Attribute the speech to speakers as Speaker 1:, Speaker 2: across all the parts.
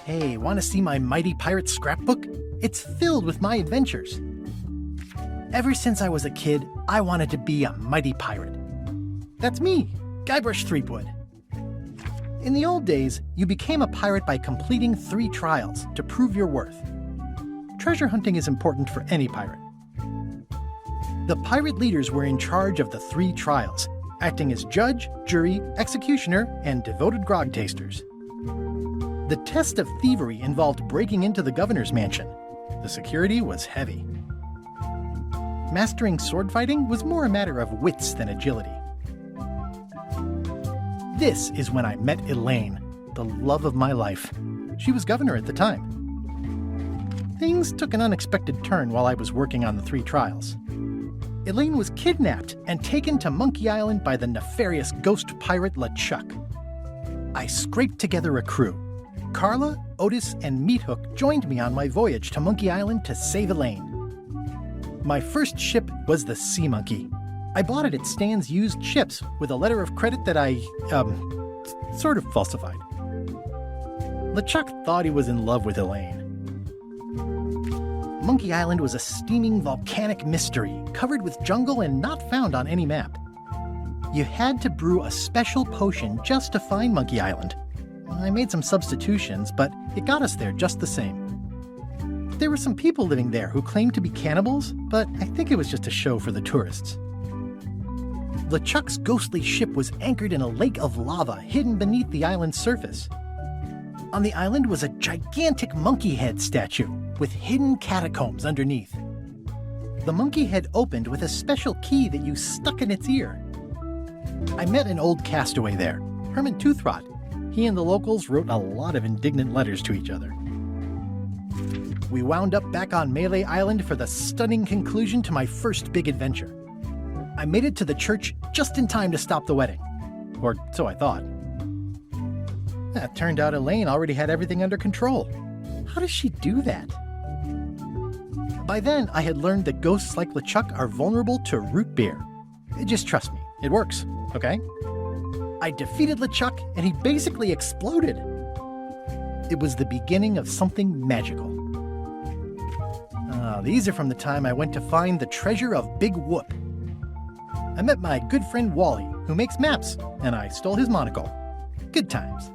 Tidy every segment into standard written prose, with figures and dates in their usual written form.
Speaker 1: Hey, want to see my mighty pirate scrapbook? It's filled with my adventures. Ever since I was a kid, I wanted to be a mighty pirate. That's me, Guybrush Threepwood. In the old days, you became a pirate by completing 3 trials to prove your worth. Treasure hunting is important for any pirate. The pirate leaders were in charge of the 3 trials, acting as judge, jury, executioner, and devoted grog tasters. The test of thievery involved breaking into the governor's mansion. The security was heavy. Mastering sword fighting was more a matter of wits than agility. This is when I met Elaine, the love of my life. She was governor at the time. Things took an unexpected turn while I was working on the 3 trials. Elaine was kidnapped and taken to Monkey Island by the nefarious ghost pirate LeChuck. I scraped together a crew. Carla, Otis, and Meathook joined me on my voyage to Monkey Island to save Elaine. My first ship was the Sea Monkey. I bought it at Stan's used ships with a letter of credit that I, sort of falsified. LeChuck thought he was in love with Elaine. Monkey Island was a steaming volcanic mystery, covered with jungle and not found on any map. You had to brew a special potion just to find Monkey Island. I made some substitutions, but it got us there just the same. There were some people living there who claimed to be cannibals, but I think it was just a show for the tourists. LeChuck's ghostly ship was anchored in a lake of lava hidden beneath the island's surface. On the island was a gigantic monkey head statue with hidden catacombs underneath. The monkey head opened with a special key that you stuck in its ear. I met an old castaway there, Herman Toothrot. He and the locals wrote a lot of indignant letters to each other. We wound up back on Melee Island for the stunning conclusion to my first big adventure. I made it to the church just in time to stop the wedding. Or so I thought. It turned out Elaine already had everything under control. How does she do that? By then, I had learned that ghosts like LeChuck are vulnerable to root beer. Just trust me, it works, okay? I defeated LeChuck and he basically exploded. It was the beginning of something magical. These are from the time I went to find the treasure of Big Whoop. I met my good friend Wally, who makes maps, and I stole his monocle. Good times.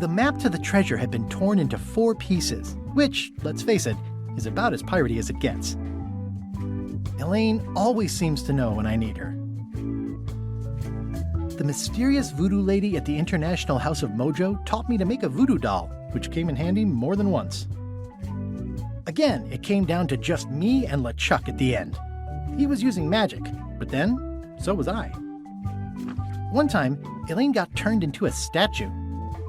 Speaker 1: The map to the treasure had been torn into 4 pieces, which, let's face it, is about as piratey as it gets. Elaine always seems to know when I need her. The mysterious voodoo lady at the International House of Mojo taught me to make a voodoo doll, which came in handy more than once. Again, it came down to just me and LeChuck at the end. He was using magic, but then, so was I. One time, Elaine got turned into a statue.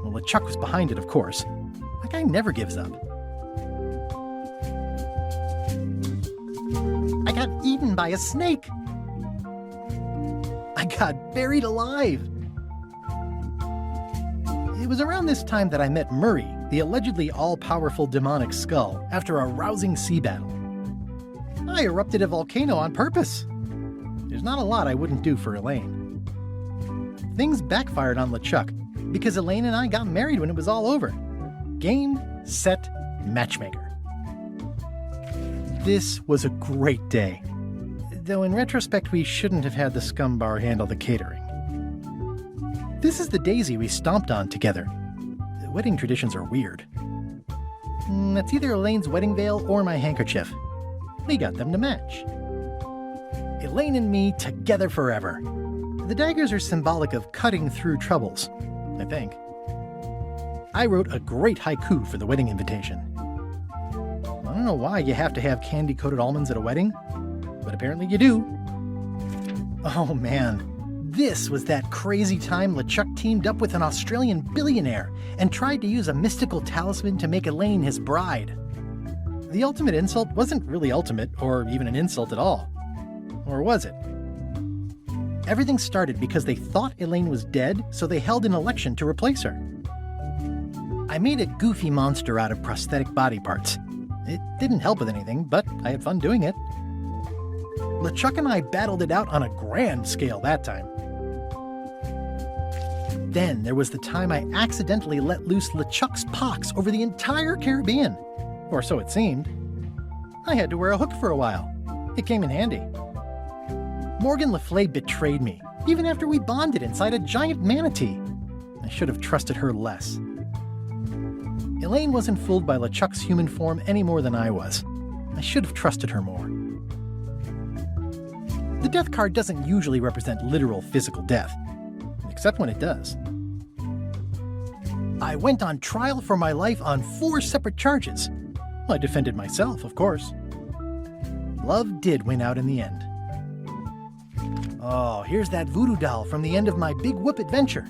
Speaker 1: Well, LeChuck was behind it, of course. That guy never gives up. I got eaten by a snake. I got buried alive. It was around this time that I met Murray, the allegedly all-powerful demonic skull, after a rousing sea battle. I erupted a volcano on purpose. There's not a lot I wouldn't do for Elaine. Things backfired on LeChuck because Elaine and I got married when it was all over. Game, set, matchmaker. This was a great day. Though in retrospect, we shouldn't have had the scum bar handle the catering. This is the daisy we stomped on together. Wedding traditions are weird. That's either Elaine's wedding veil or my handkerchief. We got them to match. Elaine and me together forever. The daggers are symbolic of cutting through troubles, I think. I wrote a great haiku for the wedding invitation. I don't know why you have to have candy-coated almonds at a wedding, but apparently you do. Oh man, this was that crazy time LeChuck teamed up with an Australian billionaire and tried to use a mystical talisman to make Elaine his bride. The ultimate insult wasn't really ultimate, or even an insult at all. Or was it? Everything started because they thought Elaine was dead, so they held an election to replace her. I made a goofy monster out of prosthetic body parts. It didn't help with anything, but I had fun doing it. LeChuck and I battled it out on a grand scale that time. Then there was the time I accidentally let loose LeChuck's pox over the entire Caribbean. Or so it seemed. I had to wear a hook for a while. It came in handy. Morgan Le Fay betrayed me, even after we bonded inside a giant manatee. I should have trusted her less. Elaine wasn't fooled by LeChuck's human form any more than I was. I should have trusted her more. The death card doesn't usually represent literal physical death, except when it does. I went on trial for my life on 4 separate charges. I defended myself, of course. Love did win out in the end. Oh, here's that voodoo doll from the end of my Big Whoop adventure.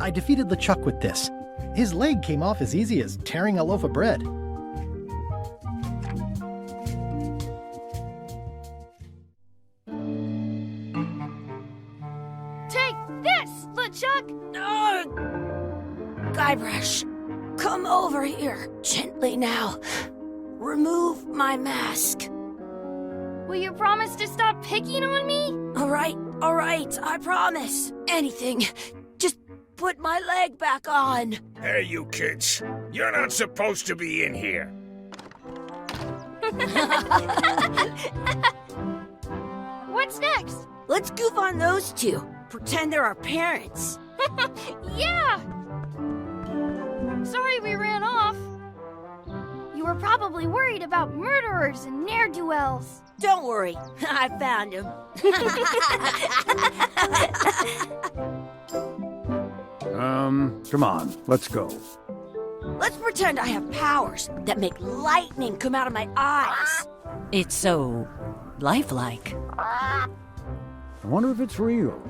Speaker 1: I defeated LeChuck with this. His leg came off as easy as tearing a loaf of bread.
Speaker 2: Take this, LeChuck!
Speaker 3: Guybrush, come over here, gently now. Remove my mask.
Speaker 2: Will you promise to stop picking on me?
Speaker 3: All right, I promise. Anything. Just put my leg back on.
Speaker 4: Hey, you kids. You're not supposed to be in here.
Speaker 2: What's next?
Speaker 3: Let's goof on those two. Pretend they're our parents.
Speaker 2: Yeah! Sorry we ran off. You were probably worried about murderers and ne'er-do-wells.
Speaker 3: Don't worry, I found him.
Speaker 5: Come on, let's go.
Speaker 3: Let's pretend I have powers that make lightning come out of my eyes.
Speaker 6: It's so lifelike.
Speaker 5: I wonder if it's real.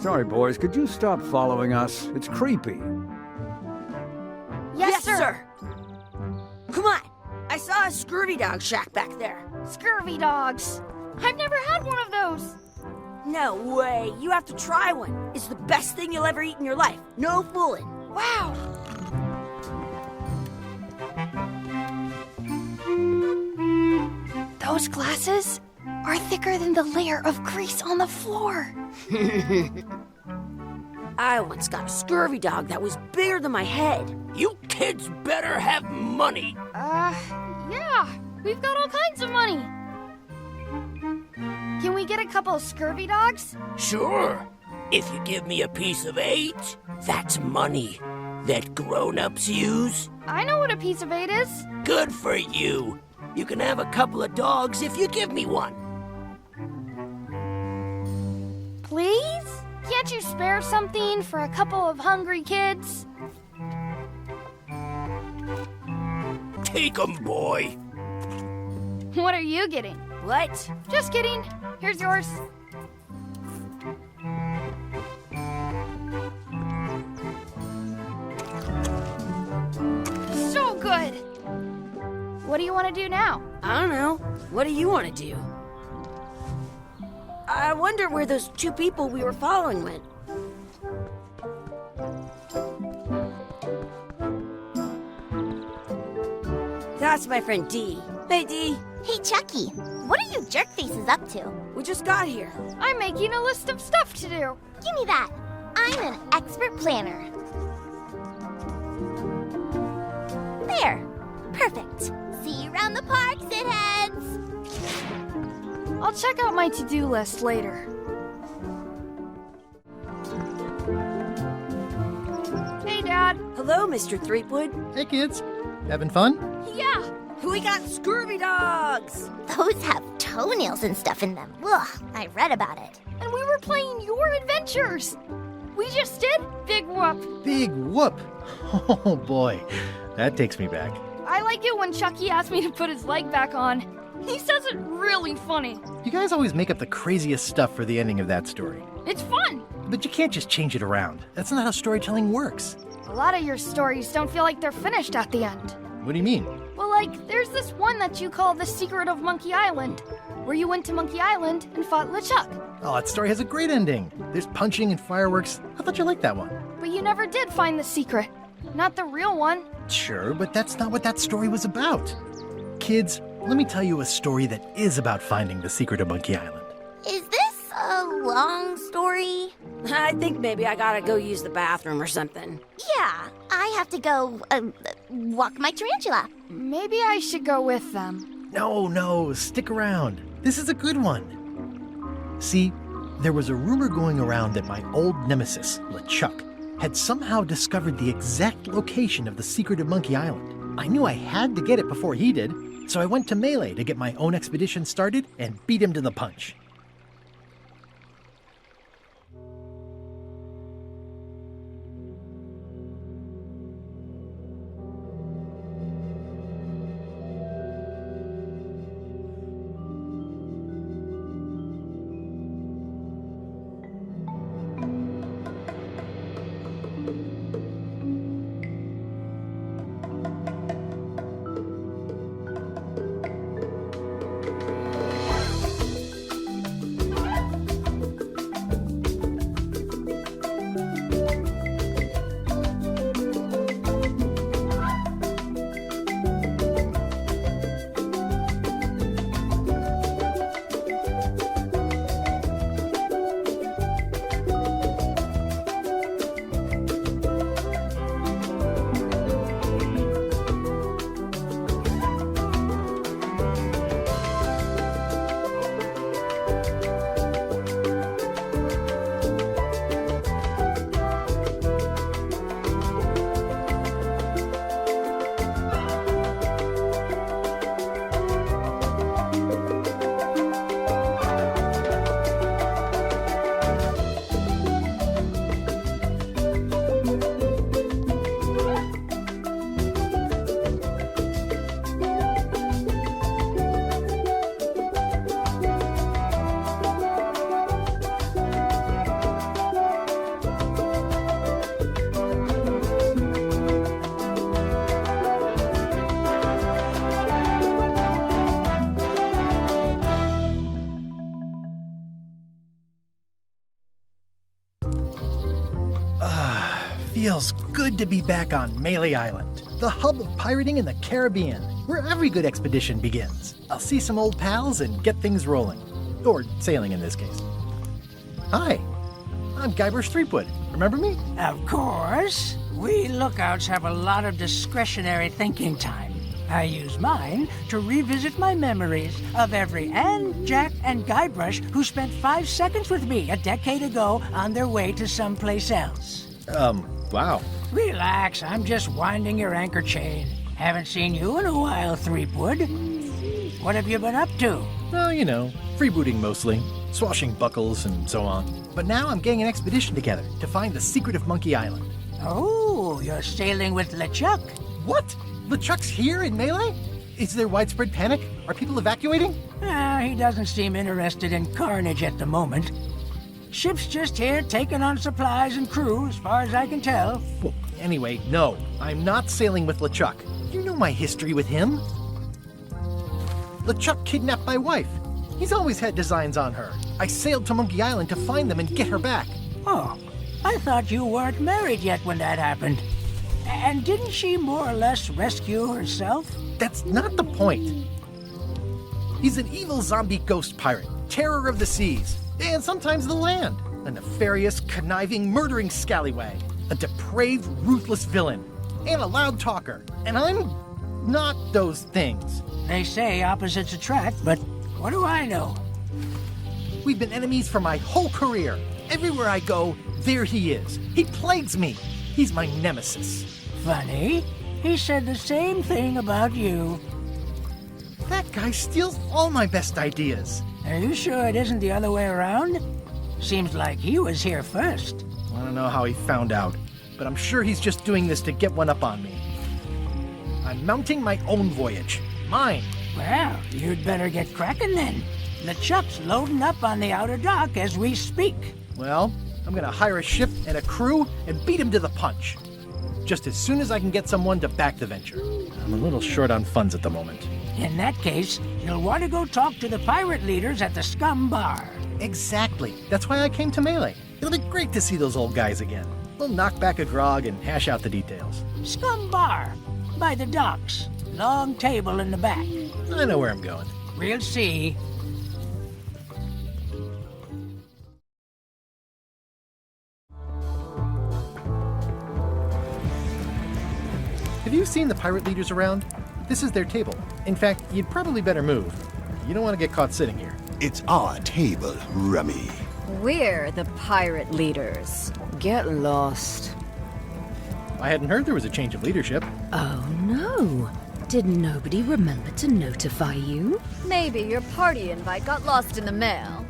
Speaker 5: Sorry, boys, could you stop following us? It's creepy.
Speaker 3: Yes, sir. Come on. I saw a scurvy dog shack back there.
Speaker 2: Scurvy dogs. I've never had one of those.
Speaker 3: No way. You have to try one. It's the best thing you'll ever eat in your life. No fooling.
Speaker 2: Wow. Those glasses are thicker than the layer of grease on the floor.
Speaker 3: I once got a scurvy dog that was bigger than my head.
Speaker 4: You kids better have money.
Speaker 2: Yeah. We've got all kinds of money. Can we get a couple of scurvy dogs?
Speaker 4: Sure. If you give me a piece of 8, that's money that grown-ups use.
Speaker 2: I know what a piece of 8 is.
Speaker 4: Good for you. You can have a couple of dogs if you give me one.
Speaker 2: Please? Can't you spare something for a couple of hungry kids?
Speaker 4: Take 'em, boy.
Speaker 2: What are you getting?
Speaker 3: What?
Speaker 2: Just kidding. Here's yours. So good. What do you want to do now?
Speaker 3: I don't know. What do you want to do? I wonder where those 2 people we were following went. That's my friend Dee. Hey, Dee.
Speaker 7: Hey, Chucky, what are you jerk faces up to?
Speaker 3: We just got here.
Speaker 2: I'm making a list of stuff to do.
Speaker 7: Give me that. I'm an expert planner. There. Perfect. See you around the park, shitheads.
Speaker 2: I'll check out my to-do list later. Hey, Dad.
Speaker 3: Hello, Mr. Threepwood.
Speaker 1: Hey, kids. Having fun?
Speaker 2: Yeah.
Speaker 3: We got scurvy dogs.
Speaker 7: Those have toenails and stuff in them. Ugh, I read about it.
Speaker 2: And we were playing your adventures. We just did Big Whoop.
Speaker 1: Big whoop. Oh, boy. That takes me back.
Speaker 2: I like it when Chucky asks me to put his leg back on. He says it really funny.
Speaker 1: You guys always make up the craziest stuff for the ending of that story.
Speaker 2: It's fun.
Speaker 1: But you can't just change it around. That's not how storytelling works.
Speaker 2: A lot of your stories don't feel like they're finished at the end.
Speaker 1: What do you mean?
Speaker 2: Well, like, there's this one that you call The Secret of Monkey Island, where you went to Monkey Island and fought LeChuck.
Speaker 1: Oh, that story has a great ending. There's punching and fireworks. I thought you liked that one.
Speaker 2: But you never did find the secret. Not the real one.
Speaker 1: Sure, but that's not what that story was about. Kids, let me tell you a story that is about finding the secret of Monkey Island.
Speaker 7: Is this a long story?
Speaker 3: I think maybe I gotta go use the bathroom or something.
Speaker 7: Yeah, I have to go walk my tarantula.
Speaker 2: Maybe I should go with them.
Speaker 1: No, stick around. This is a good one. See, there was a rumor going around that my old nemesis, LeChuck, had somehow discovered the exact location of the secret of Monkey Island. I knew I had to get it before he did, so I went to Melee to get my own expedition started and beat him to the punch. Feels good to be back on Melee Island, the hub of pirating in the Caribbean, where every good expedition begins. I'll see some old pals and get things rolling. Or sailing in this case. Hi, I'm Guybrush Threepwood. Remember me?
Speaker 8: Of course. We lookouts have a lot of discretionary thinking time. I use mine to revisit my memories of every Ann, Jack, and Guybrush who spent 5 seconds with me a decade ago on their way to someplace else.
Speaker 1: Wow.
Speaker 8: Relax, I'm just winding your anchor chain. Haven't seen you in a while, Threepwood. What have you been up to?
Speaker 1: Well, you know, freebooting mostly, swashing buckles and so on. But now I'm getting an expedition together to find the secret of Monkey Island.
Speaker 8: Oh, you're sailing with LeChuck?
Speaker 1: What? LeChuck's here in Melee? Is there widespread panic? Are people evacuating?
Speaker 8: He doesn't seem interested in carnage at the moment. Ship's just here taking on supplies and crew, as far as I can tell.
Speaker 1: Well, anyway, no, I'm not sailing with LeChuck. You know my history with him. LeChuck kidnapped my wife. He's always had designs on her. I sailed to Monkey Island to find them and get her back.
Speaker 8: Oh, I thought you weren't married yet when that happened. And didn't she more or less rescue herself?
Speaker 1: That's not the point. He's an evil zombie ghost pirate, terror of the seas, and sometimes the land. A nefarious, conniving, murdering scallywag. A depraved, ruthless villain. And a loud talker. And I'm not those things.
Speaker 8: They say opposites attract, but what do I know?
Speaker 1: We've been enemies for my whole career. Everywhere I go, there he is. He plagues me. He's my nemesis.
Speaker 8: Funny. He said the same thing about you.
Speaker 1: That guy steals all my best ideas.
Speaker 8: Are you sure it isn't the other way around? Seems like he was here first.
Speaker 1: I don't know how he found out, but I'm sure he's just doing this to get one up on me. I'm mounting my own voyage. Mine.
Speaker 8: Well, you'd better get cracking then. LeChuck's loading up on the outer dock as we speak.
Speaker 1: Well, I'm gonna hire a ship and a crew and beat him to the punch. Just as soon as I can get someone to back the venture. I'm a little short on funds at the moment.
Speaker 8: In that case, you'll want to go talk to the pirate leaders at the Scum Bar.
Speaker 1: Exactly. That's why I came to Melee. It'll be great to see those old guys again. We'll knock back a grog and hash out the details.
Speaker 8: Scum Bar. By the docks. Long table in the back.
Speaker 1: I know where I'm going.
Speaker 8: We'll see.
Speaker 1: Have you seen the pirate leaders around? This is their table. In fact, you'd probably better move. You don't want to get caught sitting here.
Speaker 9: It's our table, Rummy.
Speaker 6: We're the pirate leaders. Get lost.
Speaker 1: I hadn't heard there was a change of leadership.
Speaker 10: Oh no. Did nobody remember to notify you?
Speaker 2: Maybe your party invite got lost in the mail.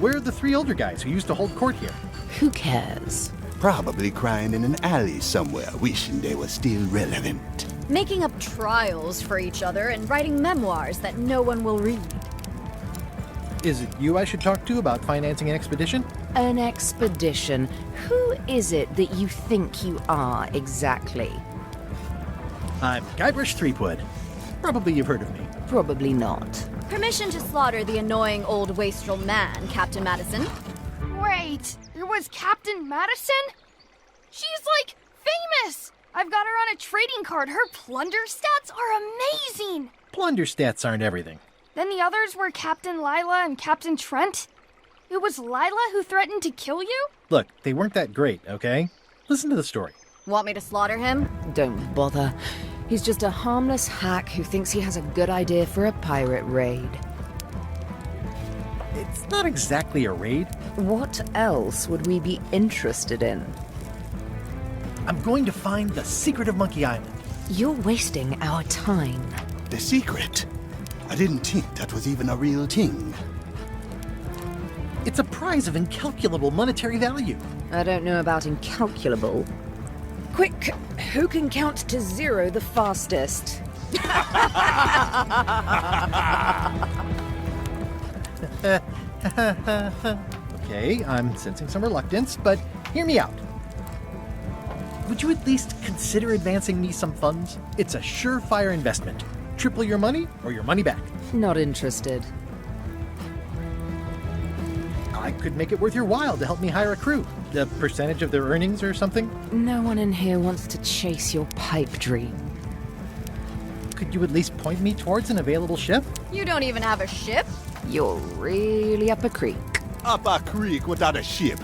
Speaker 1: Where are the three older guys who used to hold court here?
Speaker 10: Who cares?
Speaker 9: Probably crying in an alley somewhere, wishing they were still relevant.
Speaker 2: Making up trials for each other and writing memoirs that no one will read.
Speaker 1: Is it you I should talk to about financing an expedition?
Speaker 10: An expedition? Who is it that you think you are exactly?
Speaker 1: I'm Guybrush Threepwood. Probably you've heard of me.
Speaker 10: Probably not.
Speaker 2: Permission to slaughter the annoying old wastrel man, Captain Madison. Wait, it was Captain Madison? She's like famous! I've got her on a trading card. Her plunder stats are amazing!
Speaker 1: Plunder stats aren't everything.
Speaker 2: Then the others were Captain Lila and Captain Trent? It was Lila who threatened to kill you?
Speaker 1: Look, they weren't that great, okay? Listen to the story.
Speaker 2: Want me to slaughter him?
Speaker 10: Don't bother. He's just a harmless hack who thinks he has a good idea for a pirate raid.
Speaker 1: It's not exactly a raid.
Speaker 10: What else would we be interested in?
Speaker 1: I'm going to find the secret of Monkey Island.
Speaker 10: You're wasting our time.
Speaker 9: The secret? I didn't think that was even a real thing.
Speaker 1: It's a prize of incalculable monetary value.
Speaker 10: I don't know about incalculable. Quick, who can count to 0 the fastest?
Speaker 1: Okay, I'm sensing some reluctance, but hear me out. Would you at least consider advancing me some funds? It's a surefire investment. Triple your money or your money back.
Speaker 10: Not interested.
Speaker 1: I could make it worth your while to help me hire a crew. A percentage of their earnings or something?
Speaker 10: No one in here wants to chase your pipe dream.
Speaker 1: Could you at least point me towards an available ship?
Speaker 2: You don't even have a ship?
Speaker 10: You're really up a creek.
Speaker 9: Up a creek without a ship.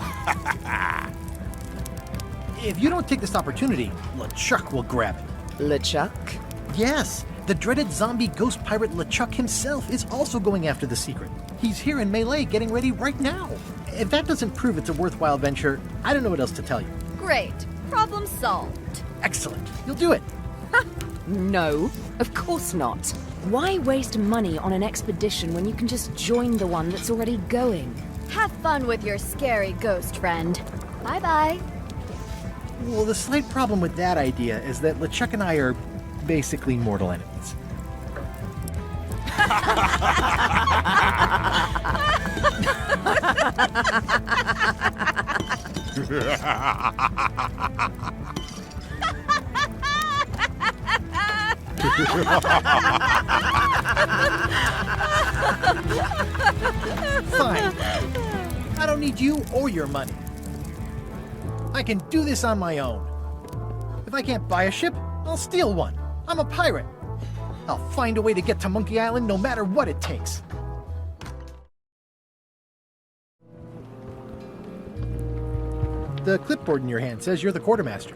Speaker 1: If you don't take this opportunity, LeChuck will grab it.
Speaker 10: LeChuck?
Speaker 1: Yes, the dreaded zombie ghost pirate LeChuck himself is also going after the secret. He's here in Melee getting ready right now. If that doesn't prove it's a worthwhile venture, I don't know what else to tell you.
Speaker 2: Great. Problem solved.
Speaker 1: Excellent. You'll do it.
Speaker 10: No, of course not. Why waste money on an expedition when you can just join the one that's already going?
Speaker 2: Have fun with your scary ghost friend. Bye-bye.
Speaker 1: Well, the slight problem with that idea is that LeChuck and I are basically mortal enemies. Fine. I don't need you or your money. I can do this on my own. If I can't buy a ship, I'll steal one. I'm a pirate. I'll find a way to get to Monkey Island no matter what it takes. The clipboard in your hand says you're the quartermaster.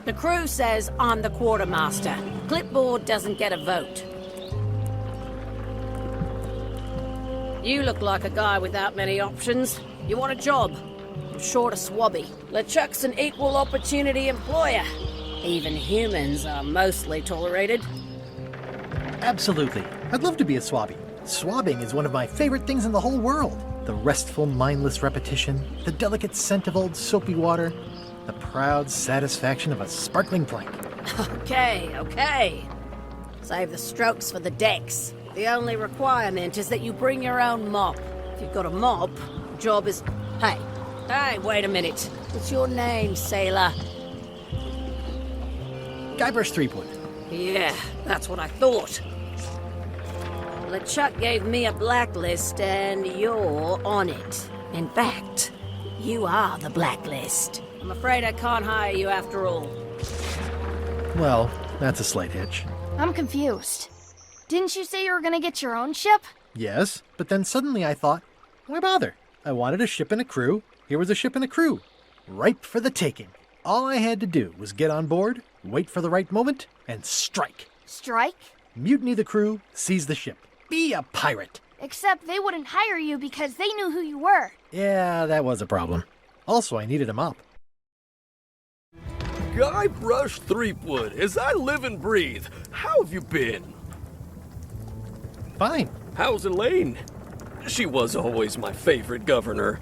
Speaker 3: The crew says I'm the quartermaster. Clipboard doesn't get a vote. You look like a guy without many options. You want a job? I'm short a swabby. LeChuck's an equal opportunity employer. Even humans are mostly tolerated.
Speaker 1: Absolutely. I'd love to be a swabby. Swabbing is one of my favorite things in the whole world. The restful, mindless repetition, the delicate scent of old soapy water, the proud satisfaction of a sparkling plank.
Speaker 3: Okay. Save the strokes for the decks. The only requirement is that you bring your own mop. If you've got a mop, the job is... Hey, wait a minute. What's your name, sailor?
Speaker 1: Guybrush Threepwood.
Speaker 3: Yeah, that's what I thought. LeChuck gave me a blacklist, and you're on it. In fact, you are the blacklist. I'm afraid I can't hire you after all.
Speaker 1: Well, that's a slight hitch.
Speaker 2: I'm confused. Didn't you say you were gonna get your own ship?
Speaker 1: Yes, but then suddenly I thought, why bother? I wanted a ship and a crew. Here was a ship and a crew. Ripe for the taking. All I had to do was get on board, wait for the right moment, and strike.
Speaker 2: Strike?
Speaker 1: Mutiny the crew, seize the ship. Be a pirate.
Speaker 2: Except they wouldn't hire you because they knew who you were.
Speaker 1: Yeah, that was a problem. Also, I needed a mop.
Speaker 11: Guybrush Threepwood, as I live and breathe, how have you been?
Speaker 1: Fine.
Speaker 11: How's Elaine? She was always my favorite governor.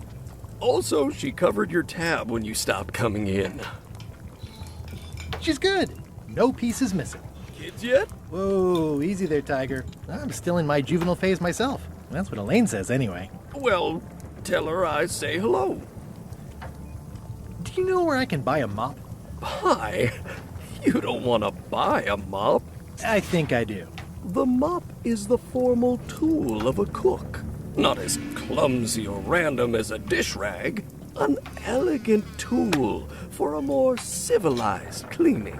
Speaker 11: Also, she covered your tab when you stopped coming in.
Speaker 1: She's good. No pieces missing.
Speaker 11: Kids yet?
Speaker 1: Whoa, easy there, Tiger. I'm still in my juvenile phase myself. That's what Elaine says anyway.
Speaker 11: Well, tell her I say hello.
Speaker 1: Do you know where I can buy a mop?
Speaker 11: Buy? You don't want to buy a mop.
Speaker 1: I think I do.
Speaker 11: The mop is the formal tool of a cook. Not as clumsy or random as a dish rag. An elegant tool for a more civilized cleaning.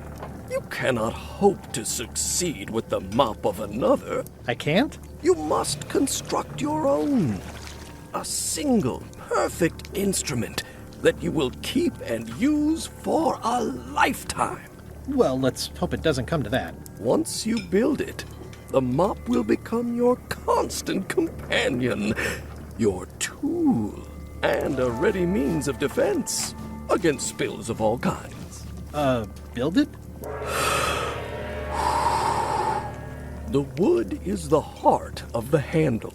Speaker 11: You cannot hope to succeed with the mop of another.
Speaker 1: I can't?
Speaker 11: You must construct your own. A single, perfect instrument that you will keep and use for a lifetime.
Speaker 1: Well, let's hope it doesn't come to that.
Speaker 11: Once you build it, the mop will become your constant companion, your tool, and a ready means of defense against spills of all kinds.
Speaker 1: Build it?
Speaker 11: The wood is the heart of the handle.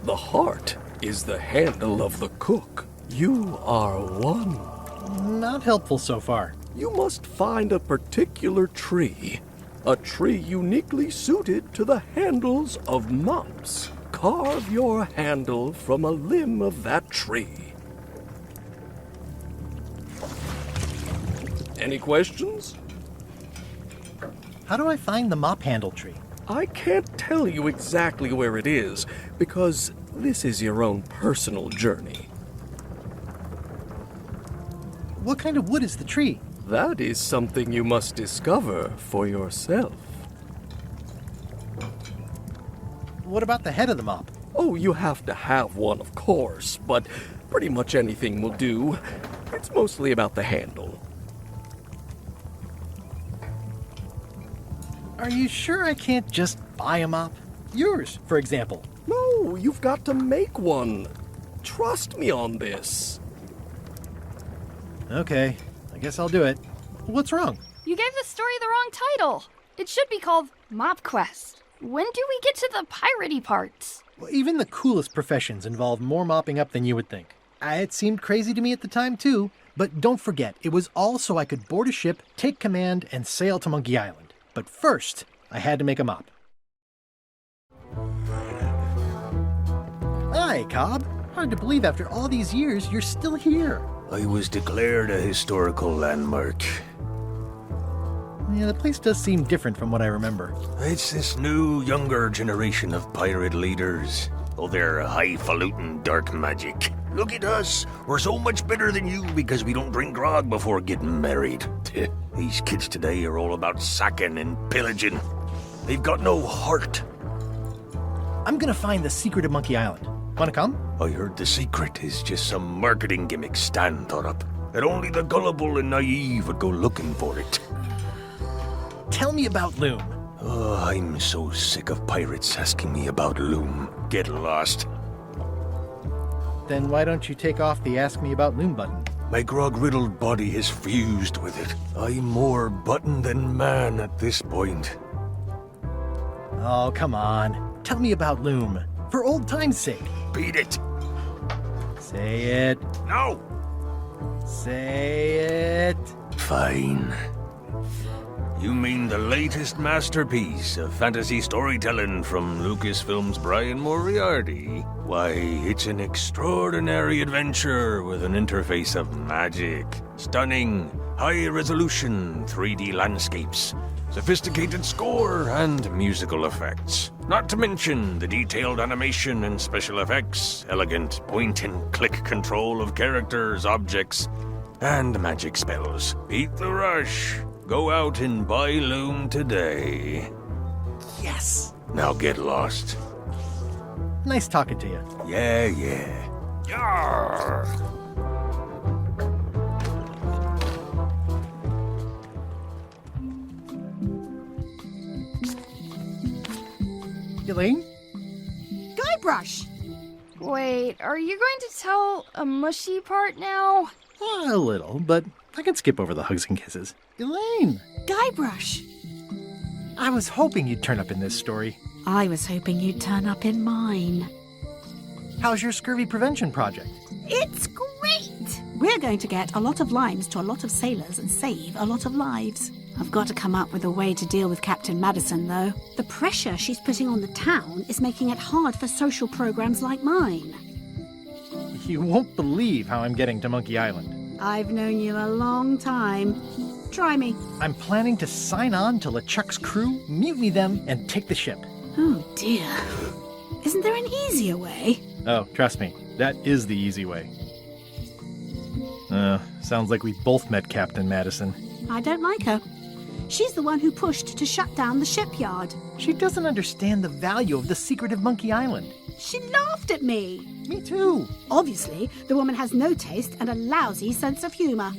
Speaker 11: The heart is the handle of the cook. You are one.
Speaker 1: Not helpful so far.
Speaker 11: You must find a particular tree. A tree uniquely suited to the handles of mops. Carve your handle from a limb of that tree. Any questions?
Speaker 1: How do I find the mop handle tree?
Speaker 11: I can't tell you exactly where it is, because this is your own personal journey.
Speaker 1: What kind of wood is the tree?
Speaker 11: That is something you must discover for yourself.
Speaker 1: What about the head of the mop?
Speaker 11: Oh, you have to have one, of course, but pretty much anything will do. It's mostly about the handle.
Speaker 1: Are you sure I can't just buy a mop? Yours, for example.
Speaker 11: No, you've got to make one. Trust me on this.
Speaker 1: Okay, I guess I'll do it. What's wrong?
Speaker 2: You gave the story the wrong title. It should be called Mop Quest. When do we get to the piratey parts?
Speaker 1: Well, even the coolest professions involve more mopping up than you would think. It seemed crazy to me at the time, too. But don't forget, it was all so I could board a ship, take command, and sail to Monkey Island. But first, I had to make a mop. Hi, Cobb. Hard to believe after all these years, you're still here.
Speaker 12: I was declared a historical landmark.
Speaker 1: Yeah, the place does seem different from what I remember.
Speaker 12: It's this new, younger generation of pirate leaders. Oh, they're highfalutin dark magic. Look at us. We're so much better than you because we don't drink grog before getting married. These kids today are all about sacking and pillaging. They've got no heart.
Speaker 1: I'm gonna find the secret of Monkey Island. Wanna come?
Speaker 12: I heard the secret is just some marketing gimmick Stan thought up. That only the gullible and naive would go looking for it.
Speaker 1: Tell me about Loom.
Speaker 12: Oh, I'm so sick of pirates asking me about Loom. Get lost.
Speaker 1: Then why don't you take off the Ask Me About Loom button?
Speaker 12: My grog-riddled body is fused with it. I'm more button than man at this point.
Speaker 1: Oh, come on. Tell me about Loom. For old time's sake.
Speaker 12: Beat it.
Speaker 1: Say it.
Speaker 12: No.
Speaker 1: Say it.
Speaker 12: Fine. You mean the latest masterpiece of fantasy storytelling from Lucasfilm's Brian Moriarty? Why, it's an extraordinary adventure with an interface of magic, stunning, high-resolution 3D landscapes, sophisticated score, and musical effects. Not to mention the detailed animation and special effects, elegant point-and-click control of characters, objects, and magic spells. Beat the rush. Go out and buy loom today.
Speaker 11: Yes!
Speaker 12: Now get lost.
Speaker 1: Nice talking to you.
Speaker 12: Yeah. Yarr!
Speaker 1: Elaine?
Speaker 2: Guybrush! Wait, are you going to tell a mushy part now?
Speaker 1: A little, but I can skip over the hugs and kisses. Elaine!
Speaker 13: Guybrush!
Speaker 1: I was hoping you'd turn up in this story.
Speaker 13: I was hoping you'd turn up in mine.
Speaker 1: How's your scurvy prevention project?
Speaker 13: It's great! We're going to get a lot of limes to a lot of sailors and save a lot of lives. I've got to come up with a way to deal with Captain Madison, though. The pressure she's putting on the town is making it hard for social programs like mine.
Speaker 1: You won't believe how I'm getting to Monkey Island.
Speaker 13: I've known you a long time. Try me.
Speaker 1: I'm planning to sign on to LeChuck's crew, mutiny them, and take the ship.
Speaker 13: Oh, dear. Isn't there an easier way?
Speaker 1: Oh, trust me, that is the easy way. Sounds like we both met Captain Madison.
Speaker 13: I don't like her. She's the one who pushed to shut down the shipyard.
Speaker 1: She doesn't understand the value of the secret of Monkey Island.
Speaker 13: She laughed at me.
Speaker 1: Me too.
Speaker 13: Obviously, the woman has no taste and a lousy sense of humor.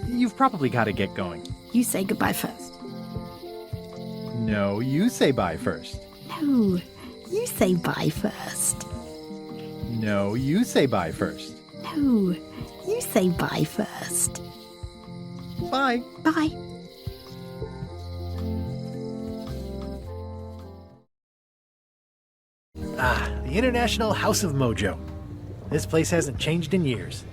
Speaker 1: You've probably got to get going.
Speaker 13: You say goodbye first.
Speaker 1: No, you say bye first.
Speaker 13: No, you say bye first.
Speaker 1: No, you say bye first.
Speaker 13: No, you say bye first.
Speaker 1: Bye.
Speaker 13: Bye.
Speaker 1: The International House of Mojo. This place hasn't changed in years.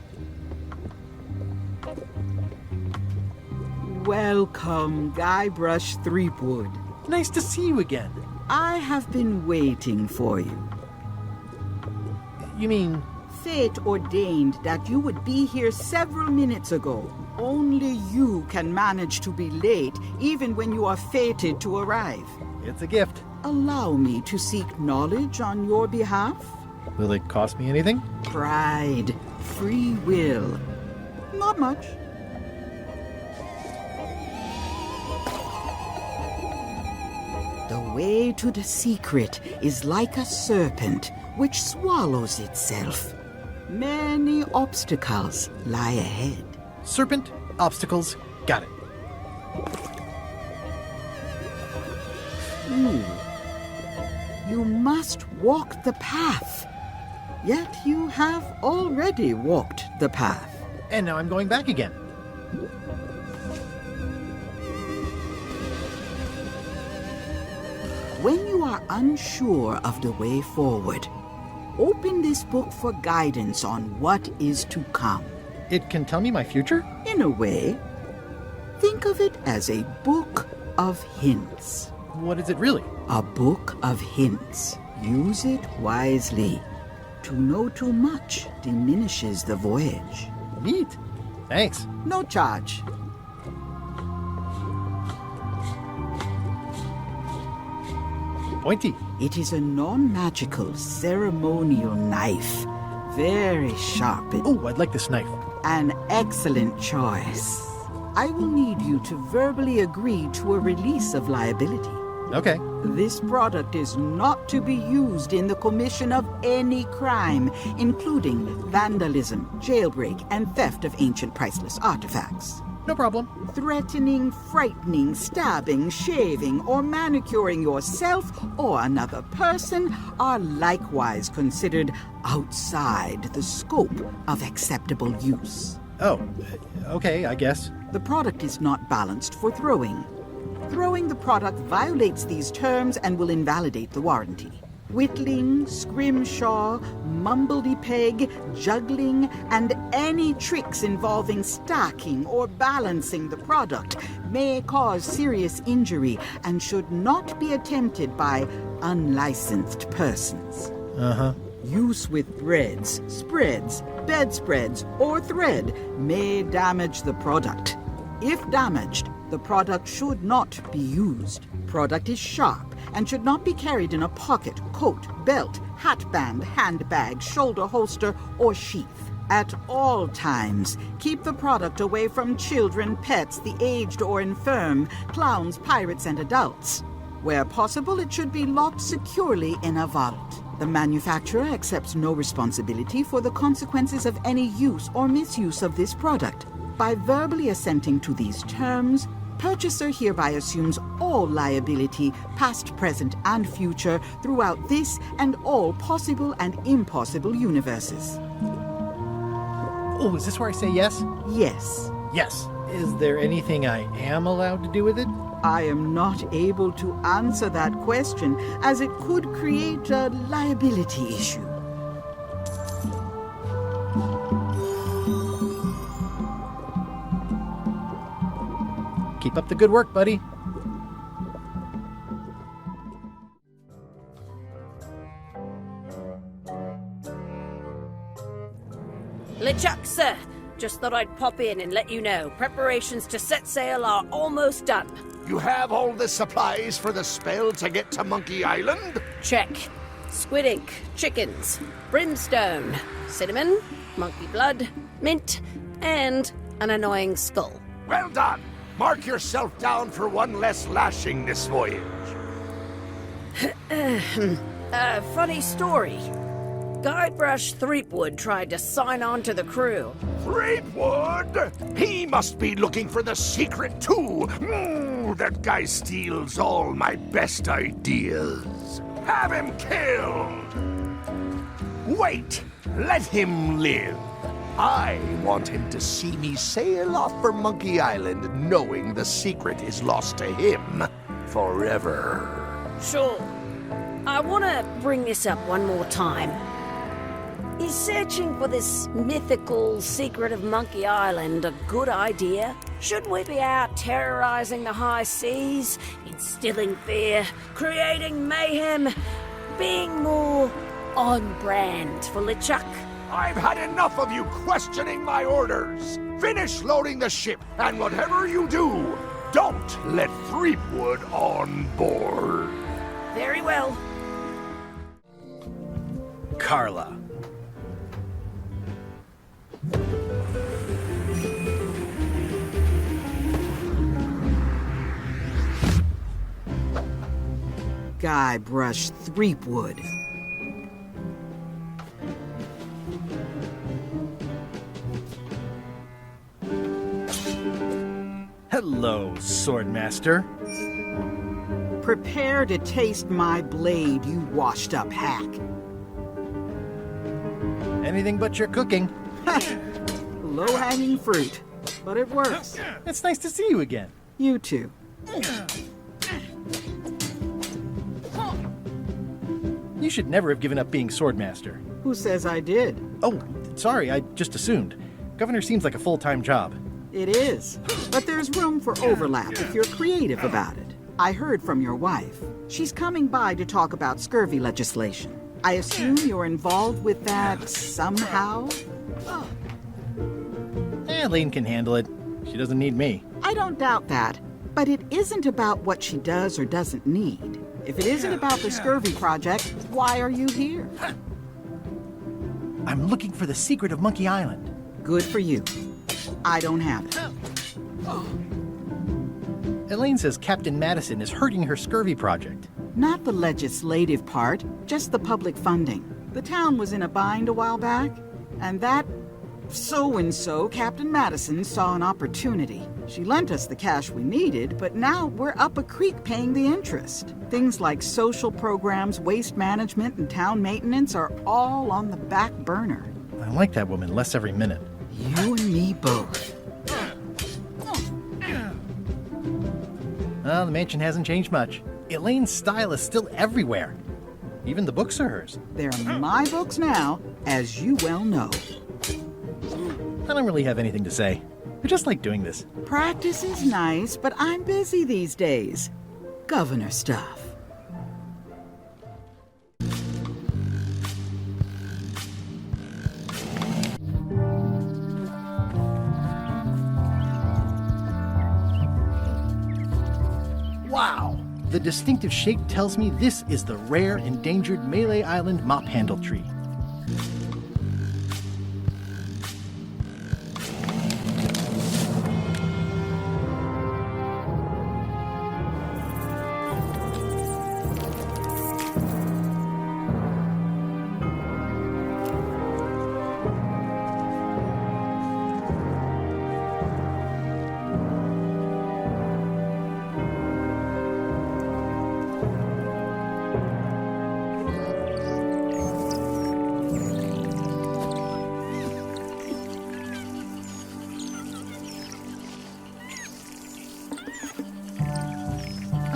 Speaker 14: Welcome, Guybrush Threepwood.
Speaker 1: Nice to see you again.
Speaker 14: I have been waiting for you.
Speaker 1: You mean...
Speaker 14: Fate ordained that you would be here several minutes ago. Only you can manage to be late, even when you are fated to arrive.
Speaker 1: It's a gift.
Speaker 14: Allow me to seek knowledge on your behalf.
Speaker 1: Will it cost me anything?
Speaker 14: Pride, free will. Not much. The way to the secret is like a serpent which swallows itself. Many obstacles lie ahead.
Speaker 1: Serpent, obstacles, got it.
Speaker 14: You must walk the path. Yet you have already walked the path.
Speaker 1: And now I'm going back again.
Speaker 14: When you are unsure of the way forward, open this book for guidance on what is to come.
Speaker 1: It can tell me my future?
Speaker 14: In a way. Think of it as a book of hints.
Speaker 1: What is it really?
Speaker 14: A book of hints. Use it wisely. To know too much diminishes the voyage.
Speaker 1: Neat. Thanks.
Speaker 14: No charge.
Speaker 1: Pointy.
Speaker 14: It is a non-magical ceremonial knife. Very sharp.
Speaker 1: Oh, I'd like this knife.
Speaker 14: An excellent choice. I will need you to verbally agree to a release of liability.
Speaker 1: Okay.
Speaker 14: This product is not to be used in the commission of any crime, including vandalism, jailbreak, and theft of ancient priceless artifacts.
Speaker 1: No problem.
Speaker 14: Threatening, frightening, stabbing, shaving, or manicuring yourself or another person are likewise considered outside the scope of acceptable use.
Speaker 1: Oh, okay, I guess.
Speaker 14: The product is not balanced for throwing. Throwing the product violates these terms and will invalidate the warranty. Whittling, scrimshaw, mumbledy-peg, juggling, and any tricks involving stacking or balancing the product may cause serious injury and should not be attempted by unlicensed persons.
Speaker 1: Uh-huh.
Speaker 14: Use with threads, spreads, bedspreads, or thread may damage the product. If damaged, the product should not be used. Product is sharp and should not be carried in a pocket, coat, belt, hatband, handbag, shoulder holster, or sheath. At all times, keep the product away from children, pets, the aged or infirm, clowns, pirates, and adults. Where possible, it should be locked securely in a vault. The manufacturer accepts no responsibility for the consequences of any use or misuse of this product. By verbally assenting to these terms, purchaser hereby assumes all liability, past, present, and future, throughout this and all possible and impossible universes.
Speaker 1: Oh, is this where I say yes?
Speaker 14: Yes.
Speaker 1: Yes. Is there anything I am allowed to do with it?
Speaker 14: I am not able to answer that question, as it could create a liability issue.
Speaker 1: Keep up the good work, buddy.
Speaker 3: LeChuck, sir. Just thought I'd pop in and let you know. Preparations to set sail are almost done.
Speaker 15: You have all the supplies for the spell to get to Monkey Island?
Speaker 3: Check. Squid ink, chickens, brimstone, cinnamon, monkey blood, mint, and an annoying skull.
Speaker 15: Well done! Mark yourself down for one less lashing this voyage.
Speaker 3: Funny story. Guybrush Threepwood tried to sign on to the crew.
Speaker 15: Threepwood? He must be looking for the secret too. That guy steals all my best ideas. Have him killed! Wait, let him live. I want him to see me sail off for Monkey Island knowing the secret is lost to him forever.
Speaker 3: Sure. I want to bring this up one more time. Is searching for this mythical secret of Monkey Island a good idea? Should we be out terrorizing the high seas, instilling fear, creating mayhem, being more on brand for LeChuck?
Speaker 15: I've had enough of you questioning my orders. Finish loading the ship, and whatever you do, don't let Threepwood on board.
Speaker 3: Very well.
Speaker 1: Carla.
Speaker 14: Guybrush Threepwood.
Speaker 1: Hello, Swordmaster.
Speaker 14: Prepare to taste my blade, you washed-up hack.
Speaker 1: Anything but your cooking.
Speaker 14: Low-hanging fruit, but it works.
Speaker 1: It's nice to see you again.
Speaker 14: You too.
Speaker 1: You should never have given up being Swordmaster.
Speaker 14: Who says I did?
Speaker 1: Oh, sorry, I just assumed. Governor seems like a full-time job.
Speaker 14: It is, but there's room for overlap if you're creative about it. I heard from your wife. She's coming by to talk about scurvy legislation. I assume you're involved with that somehow?
Speaker 1: Elaine can handle it. She doesn't need me.
Speaker 14: I don't doubt that, but it isn't about what she does or doesn't need. If it isn't about the scurvy project, why are you here?
Speaker 1: I'm looking for the secret of Monkey Island.
Speaker 14: Good for you. I don't have it.
Speaker 1: Elaine says Captain Madison is hurting her scurvy project.
Speaker 14: Not the legislative part, just the public funding. The town was in a bind a while back, and that so-and-so, Captain Madison, saw an opportunity. She lent us the cash we needed, but now we're up a creek paying the interest. Things like social programs, waste management, and town maintenance are all on the back burner.
Speaker 1: I like that woman less every minute.
Speaker 14: You and me both.
Speaker 1: Well, the mansion hasn't changed much. Elaine's style is still everywhere. Even the books are hers.
Speaker 14: They're my books now, as you well know.
Speaker 1: I don't really have anything to say. I just like doing this.
Speaker 14: Practice is nice, but I'm busy these days. Governor stuff.
Speaker 1: Wow! The distinctive shape tells me this is the rare, endangered Malay Island mop handle tree.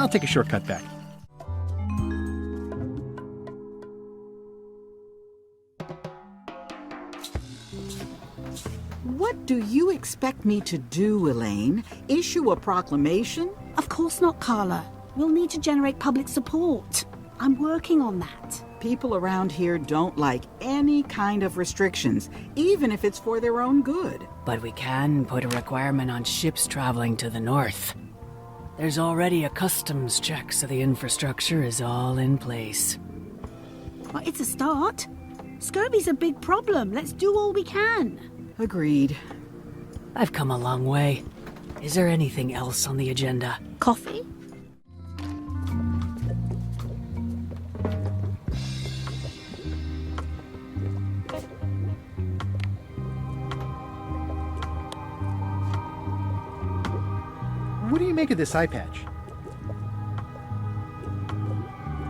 Speaker 1: I'll take a shortcut back.
Speaker 14: What do you expect me to do, Elaine? Issue a proclamation?
Speaker 13: Of course not, Carla. We'll need to generate public support. I'm working on that.
Speaker 14: People around here don't like any kind of restrictions, even if it's for their own good.
Speaker 16: But we can put a requirement on ships traveling to the north. There's already a customs check, so the infrastructure is all in place.
Speaker 13: Well, it's a start. Scurvy's a big problem. Let's do all we can.
Speaker 14: Agreed.
Speaker 16: I've come a long way. Is there anything else on the agenda?
Speaker 13: Coffee?
Speaker 1: What do you make of this eye patch?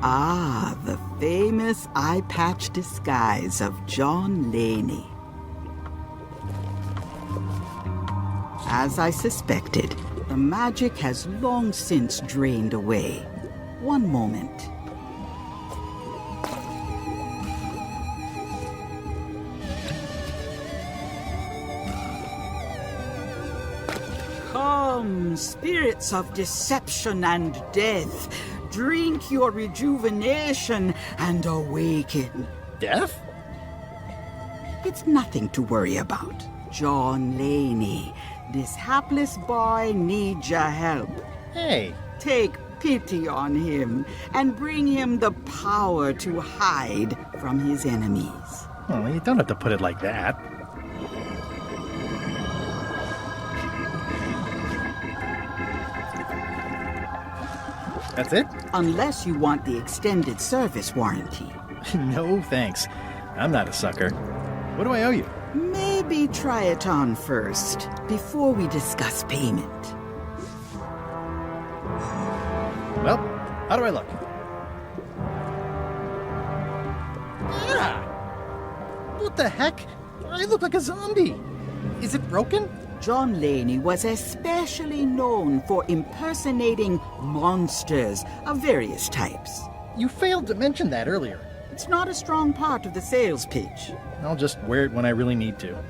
Speaker 14: Ah, the famous eye patch disguise of John Laney. As I suspected, the magic has long since drained away. One moment. Come, spirits of deception and death, drink your rejuvenation and awaken.
Speaker 1: Death?
Speaker 14: It's nothing to worry about. John Laney, this hapless boy needs your help.
Speaker 1: Hey.
Speaker 14: Take pity on him and bring him the power to hide from his enemies.
Speaker 1: Well, you don't have to put it like that. That's it?
Speaker 14: Unless you want the extended service warranty.
Speaker 1: No, thanks. I'm not a sucker. What do I owe you?
Speaker 14: Maybe try it on first, before we discuss payment.
Speaker 1: Well, how do I look? Ah! What the heck? I look like a zombie. Is it broken?
Speaker 14: John Laney was especially known for impersonating monsters of various types.
Speaker 1: You failed to mention that earlier.
Speaker 14: It's not a strong part of the sales pitch.
Speaker 1: I'll just wear it when I really need to.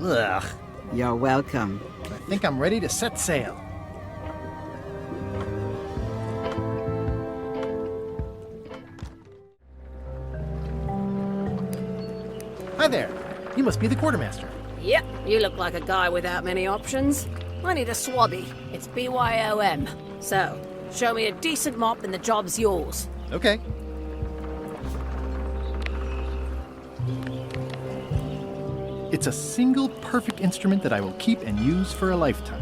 Speaker 1: Ugh.
Speaker 14: You're welcome.
Speaker 1: I think I'm ready to set sail. Hi there. You must be the quartermaster.
Speaker 3: Yep, you look like a guy without many options. I need a swabby. It's BYOM. So, show me a decent mop and the job's yours.
Speaker 1: Okay. It's a single perfect instrument that I will keep and use for a lifetime.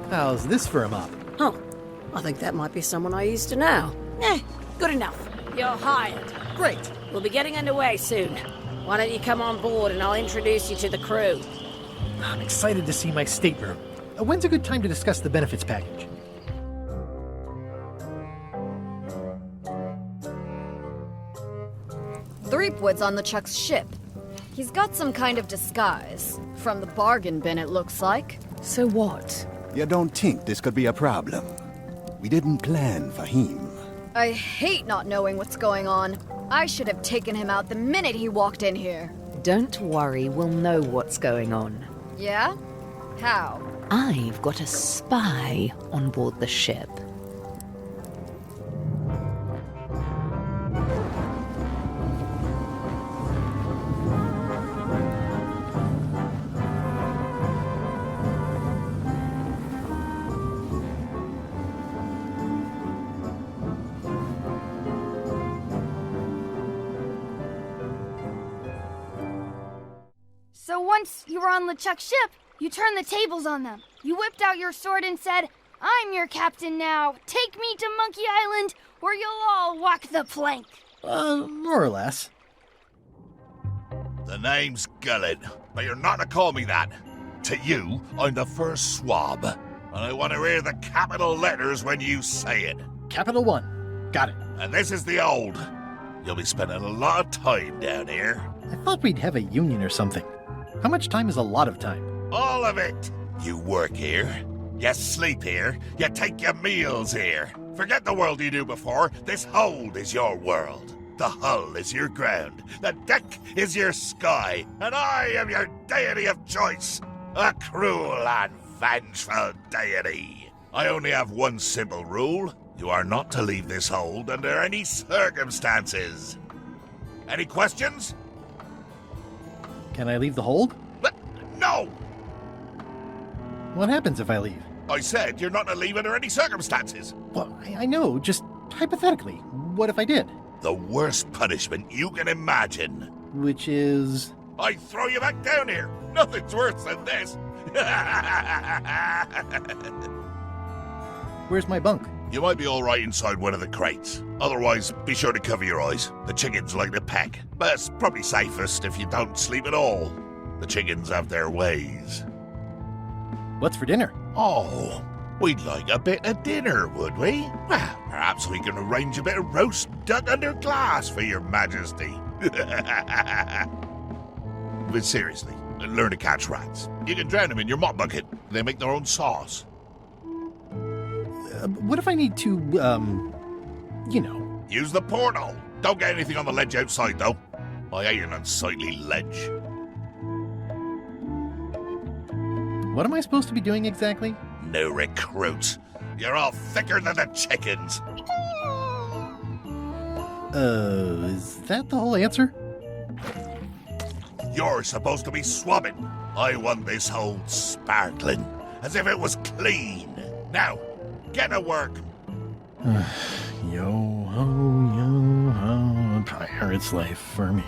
Speaker 1: How's this for a mop?
Speaker 3: Oh, I think that might be someone I used to know. Good enough. You're hired.
Speaker 1: Great.
Speaker 3: We'll be getting underway soon. Why don't you come on board and I'll introduce you to the crew.
Speaker 1: I'm excited to see my stateroom. When's a good time to discuss the benefits package?
Speaker 2: Threepwood's on the Chuck's ship. He's got some kind of disguise. From the bargain bin, it looks like.
Speaker 6: So what?
Speaker 9: You don't think this could be a problem? We didn't plan for him.
Speaker 2: I hate not knowing what's going on. I should have taken him out the minute he walked in here.
Speaker 6: Don't worry, we'll know what's going on.
Speaker 2: Yeah? How?
Speaker 6: I've got a spy on board the ship.
Speaker 17: So once you were on LeChuck's ship, you turned the tables on them. You whipped out your sword and said, "I'm your captain now. Take me to Monkey Island, or you'll all walk the plank."
Speaker 1: More or less.
Speaker 15: The name's Gullet, but you're not to call me that. To you, I'm the first swab, and I want to hear the capital letters when you say it.
Speaker 1: Capital 1. Got it.
Speaker 15: And this is the old. You'll be spending a lot of time down here.
Speaker 1: I thought we'd have a union or something. How much time is a lot of time?
Speaker 15: All of it. You work here, you sleep here, you take your meals here. Forget the world you knew before. This hold is your world. The hull is your ground. The deck is your sky. And I am your deity of choice. A cruel and vengeful deity. I only have one simple rule. You are not to leave this hold under any circumstances. Any questions?
Speaker 1: Can I leave the hold?
Speaker 15: No!
Speaker 1: What happens if I leave?
Speaker 15: I said you're not to leave under any circumstances.
Speaker 1: Well, I know, just hypothetically. What if I did?
Speaker 15: The worst punishment you can imagine.
Speaker 1: Which is?
Speaker 15: I throw you back down here. Nothing's worse than this.
Speaker 1: Where's my bunk?
Speaker 15: You might be all right inside one of the crates. Otherwise, be sure to cover your eyes. The chickens like to peck. But it's probably safest if you don't sleep at all. The chickens have their ways.
Speaker 1: What's for dinner?
Speaker 15: Oh, we'd like a bit of dinner, would we? Well, perhaps we can arrange a bit of roast duck under glass for your majesty. But seriously, learn to catch rats. You can drown them in your mop bucket. They make their own sauce.
Speaker 1: What if I need to, you know?
Speaker 15: Use the portal. Don't get anything on the ledge outside, though. I hate an unsightly ledge.
Speaker 1: What am I supposed to be doing exactly?
Speaker 15: No recruits. You're all thicker than the chickens.
Speaker 1: Is that the whole answer?
Speaker 15: You're supposed to be swabbing. I want this whole sparkling, as if it was clean. Now, get to work.
Speaker 1: Yo-ho, a pirate's life for me.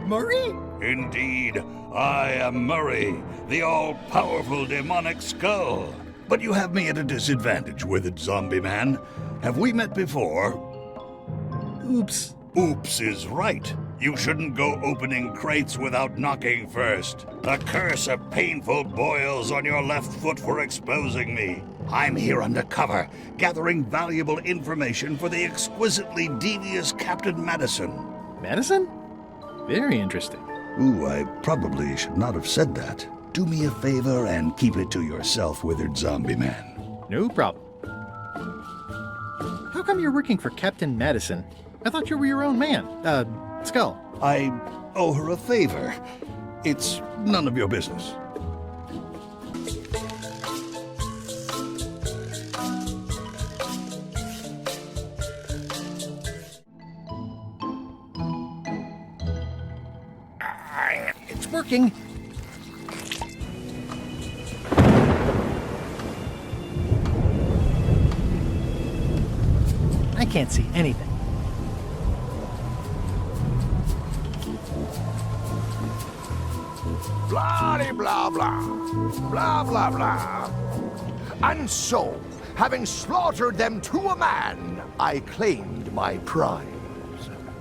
Speaker 18: Murray? Indeed, I am Murray, the all-powerful demonic skull. But you have me at a disadvantage with it, zombie man. Have we met before?
Speaker 1: Oops.
Speaker 18: Oops is right. You shouldn't go opening crates without knocking first. A curse of painful boils on your left foot for exposing me. I'm here undercover, gathering valuable information for the exquisitely devious Captain Madison.
Speaker 1: Madison? Very interesting.
Speaker 18: Ooh, I probably should not have said that. Do me a favor and keep it to yourself, withered zombie man.
Speaker 1: No problem. How come you're working for Captain Madison? I thought you were your own man. Skull.
Speaker 18: I owe her a favor. It's none of your business.
Speaker 1: It's working. I can't see anything.
Speaker 15: Blah-de-blah, blah. Blah, blah, blah.
Speaker 19: And so, having slaughtered them to a man, I claimed my prize.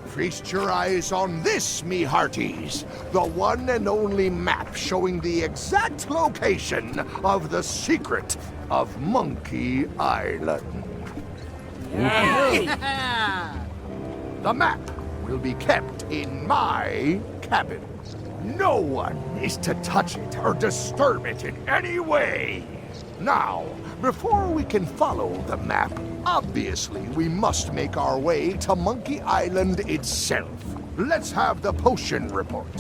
Speaker 19: Feast your eyes on this, me hearties, the one and only map showing the exact location of the secret of Monkey Island. The map will be kept in my cabin. No one is to touch it or disturb it in any way. Now, before we can follow the map, obviously we must make our way to Monkey Island itself. Let's have the potion report.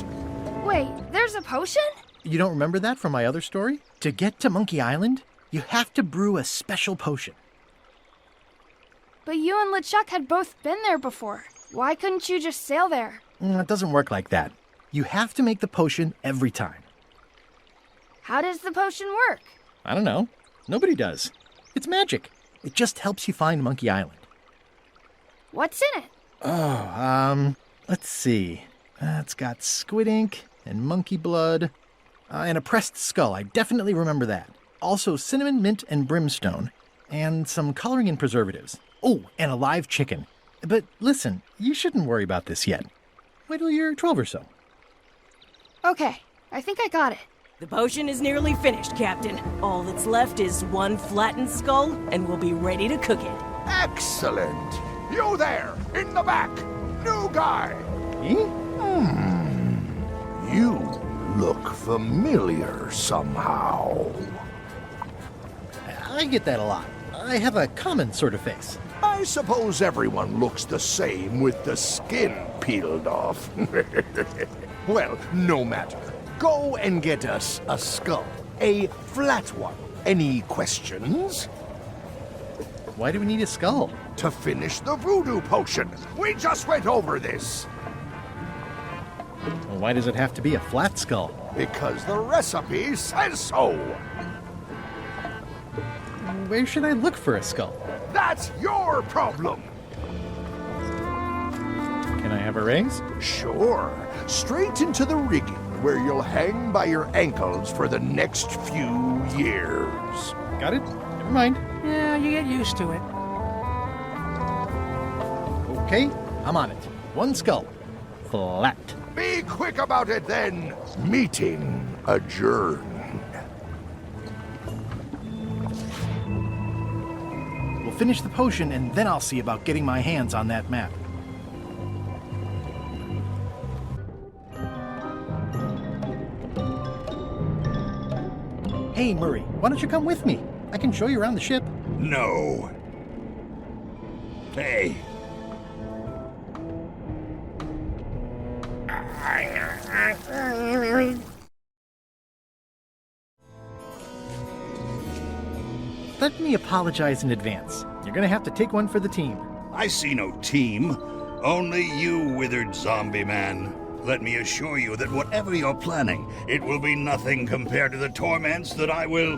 Speaker 17: Wait, there's a potion?
Speaker 1: You don't remember that from my other story? To get to Monkey Island, you have to brew a special potion.
Speaker 17: But you and LeChuck had both been there before. Why couldn't you just sail there?
Speaker 1: It doesn't work like that. You have to make the potion every time.
Speaker 17: How does the potion work?
Speaker 1: I don't know. Nobody does. It's magic. It just helps you find Monkey Island.
Speaker 17: What's in it?
Speaker 1: Oh, let's see. It's got squid ink and monkey blood and a pressed skull. I definitely remember that. Also cinnamon, mint, and brimstone and some coloring and preservatives. Oh, and a live chicken. But listen, you shouldn't worry about this yet. Wait till you're 12 or so.
Speaker 17: Okay, I think I got it.
Speaker 20: The potion is nearly finished, Captain. All that's left is one flattened skull, and we'll be ready to cook it.
Speaker 19: Excellent! You there, in the back! New guy!
Speaker 1: Me?
Speaker 19: You look familiar somehow.
Speaker 1: I get that a lot. I have a common sort of face.
Speaker 19: I suppose everyone looks the same with the skin peeled off. Well, no matter. Go and get us a skull. A flat one. Any questions?
Speaker 1: Why do we need a skull?
Speaker 19: To finish the voodoo potion. We just went over this.
Speaker 1: Well, why does it have to be a flat skull?
Speaker 19: Because the recipe says so.
Speaker 1: Where should I look for a skull?
Speaker 19: That's your problem.
Speaker 1: Can I have a raise?
Speaker 19: Sure. Straight into the rigging, where you'll hang by your ankles for the next few years.
Speaker 1: Got it? Never mind.
Speaker 8: Yeah, you get used to it.
Speaker 1: Okay, I'm on it. One skull. Flat.
Speaker 19: Be quick about it then. Meeting adjourned.
Speaker 1: We'll finish the potion and then I'll see about getting my hands on that map. Hey, Murray, why don't you come with me? I can show you around the ship.
Speaker 18: No. Hey.
Speaker 1: Let me apologize in advance. You're gonna have to take one for the team.
Speaker 18: I see no team. Only you, withered zombie man. Let me assure you that whatever you're planning, it will be nothing compared to the torments that I will...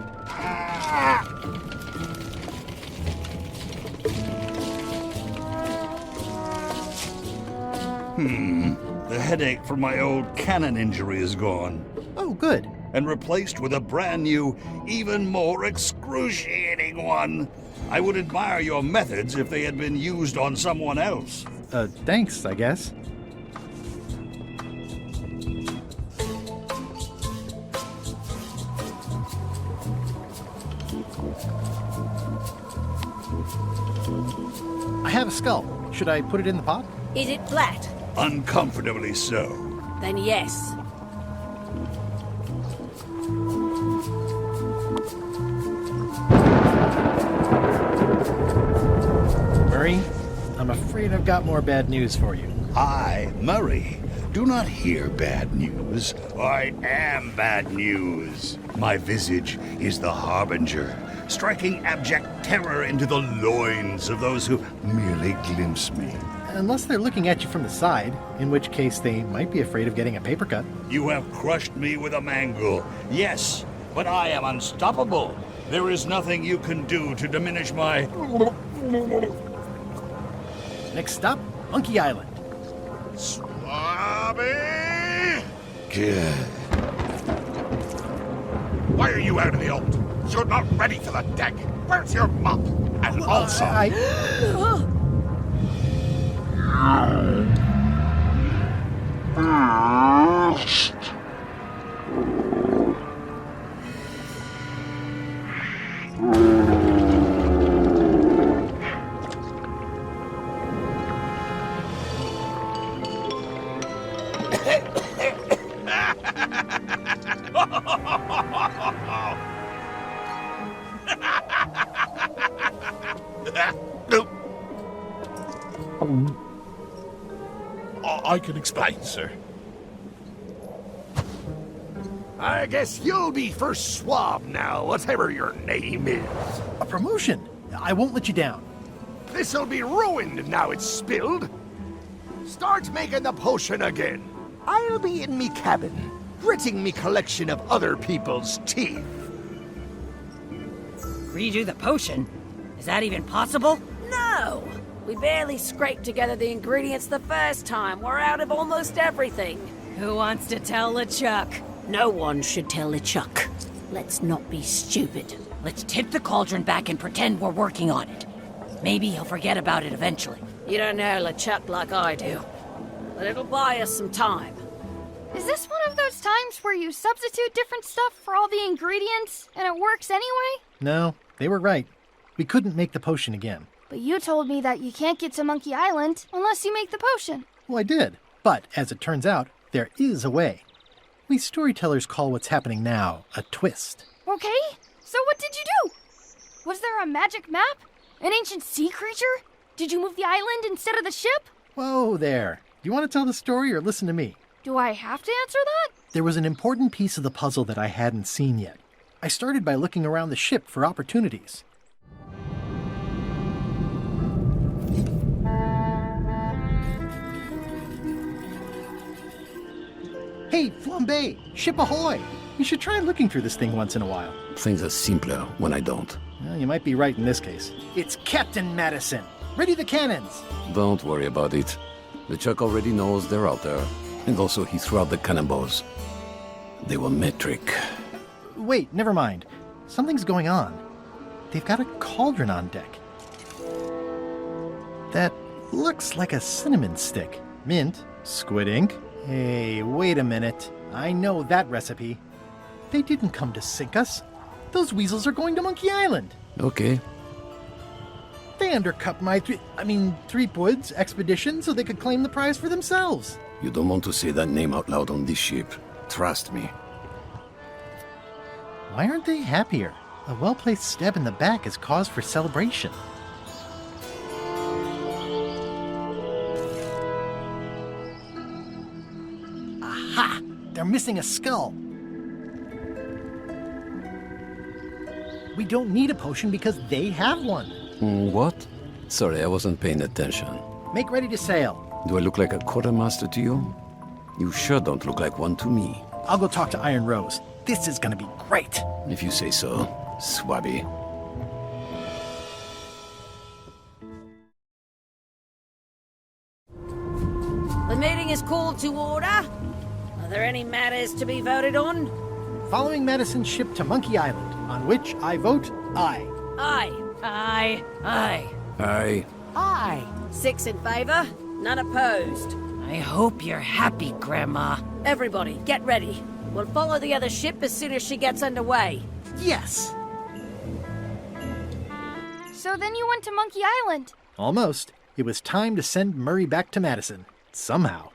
Speaker 18: The headache from my old cannon injury is gone.
Speaker 1: Oh, good.
Speaker 18: And replaced with a brand new, even more excruciating one. I would admire your methods if they had been used on someone else.
Speaker 1: Thanks, I guess. I have a skull. Should I put it in the pot?
Speaker 3: Is it flat?
Speaker 18: Uncomfortably so.
Speaker 3: Then yes.
Speaker 1: Murray, I'm afraid I've got more bad news for you.
Speaker 18: I, Murray, do not hear bad news. I am bad news. My visage is the harbinger, striking abject terror into the loins of those who merely glimpse me.
Speaker 1: Unless they're looking at you from the side, in which case they might be afraid of getting a paper cut.
Speaker 18: You have crushed me with a mangle. Yes, but I am unstoppable. There is nothing you can do to diminish my...
Speaker 1: Next stop, Monkey Island.
Speaker 19: Swabby!
Speaker 18: Good.
Speaker 19: Why are you out in the open? You're not ready for the deck. Where's your mop? And also... I can explain, sir. I guess you'll be first swab now, whatever your name is.
Speaker 1: A promotion! I won't let you down.
Speaker 19: This'll be ruined now it's spilled. Start making the potion again. I'll be in me cabin, gritting me collection of other people's teeth.
Speaker 20: Redo the potion? Is that even possible?
Speaker 3: No! We barely scraped together the ingredients the first time. We're out of almost everything.
Speaker 20: Who wants to tell LeChuck?
Speaker 3: No one should tell LeChuck. Let's not be stupid.
Speaker 20: Let's tip the cauldron back and pretend we're working on it. Maybe he'll forget about it eventually.
Speaker 3: You don't know LeChuck like I do. But it'll buy us some time.
Speaker 17: Is this one of those times where you substitute different stuff for all the ingredients and it works anyway?
Speaker 1: No, they were right. We couldn't make the potion again.
Speaker 17: But you told me that you can't get to Monkey Island unless you make the potion.
Speaker 1: Well, I did. But, as it turns out, there is a way. We storytellers call what's happening now a twist.
Speaker 17: Okay, so what did you do? Was there a magic map? An ancient sea creature? Did you move the island instead of the ship?
Speaker 1: Whoa there. Do you want to tell the story or listen to me?
Speaker 17: Do I have to answer that?
Speaker 1: There was an important piece of the puzzle that I hadn't seen yet. I started by looking around the ship for opportunities. Hey, Flambe! Ship ahoy! You should try looking through this thing once in a while.
Speaker 21: Things are simpler when I don't.
Speaker 1: Well, you might be right in this case. It's Captain Madison! Ready the cannons!
Speaker 21: Don't worry about it. The Chuck already knows they're out there. And also he threw out the cannonballs. They were metric.
Speaker 1: Wait, never mind. Something's going on. They've got a cauldron on deck. That looks like a cinnamon stick. Mint, squid ink. Hey, wait a minute. I know that recipe. They didn't come to sink us. Those weasels are going to Monkey Island.
Speaker 21: Okay.
Speaker 1: They undercut my Threepwood's expedition so they could claim the prize for themselves.
Speaker 21: You don't want to say that name out loud on this ship. Trust me.
Speaker 1: Why aren't they happier? A well-placed stab in the back is cause for celebration. Aha! They're missing a skull. We don't need a potion because they have one.
Speaker 21: What? Sorry, I wasn't paying attention.
Speaker 1: Make ready to sail.
Speaker 21: Do I look like a quartermaster to you? You sure don't look like one to me.
Speaker 1: I'll go talk to Iron Rose. This is gonna be great.
Speaker 21: If you say so, Swabby.
Speaker 3: The meeting is called to order. Are there any matters to be voted on?
Speaker 1: Following Madison's ship to Monkey Island, on which I vote aye.
Speaker 3: Aye. Aye. Aye.
Speaker 21: Aye.
Speaker 3: Aye. 6 in favor, none opposed.
Speaker 20: I hope you're happy, Grandma.
Speaker 3: Everybody, get ready. We'll follow the other ship as soon as she gets underway.
Speaker 1: Yes!
Speaker 17: So then you went to Monkey Island.
Speaker 1: Almost. It was time to send Murray back to Madison. Somehow.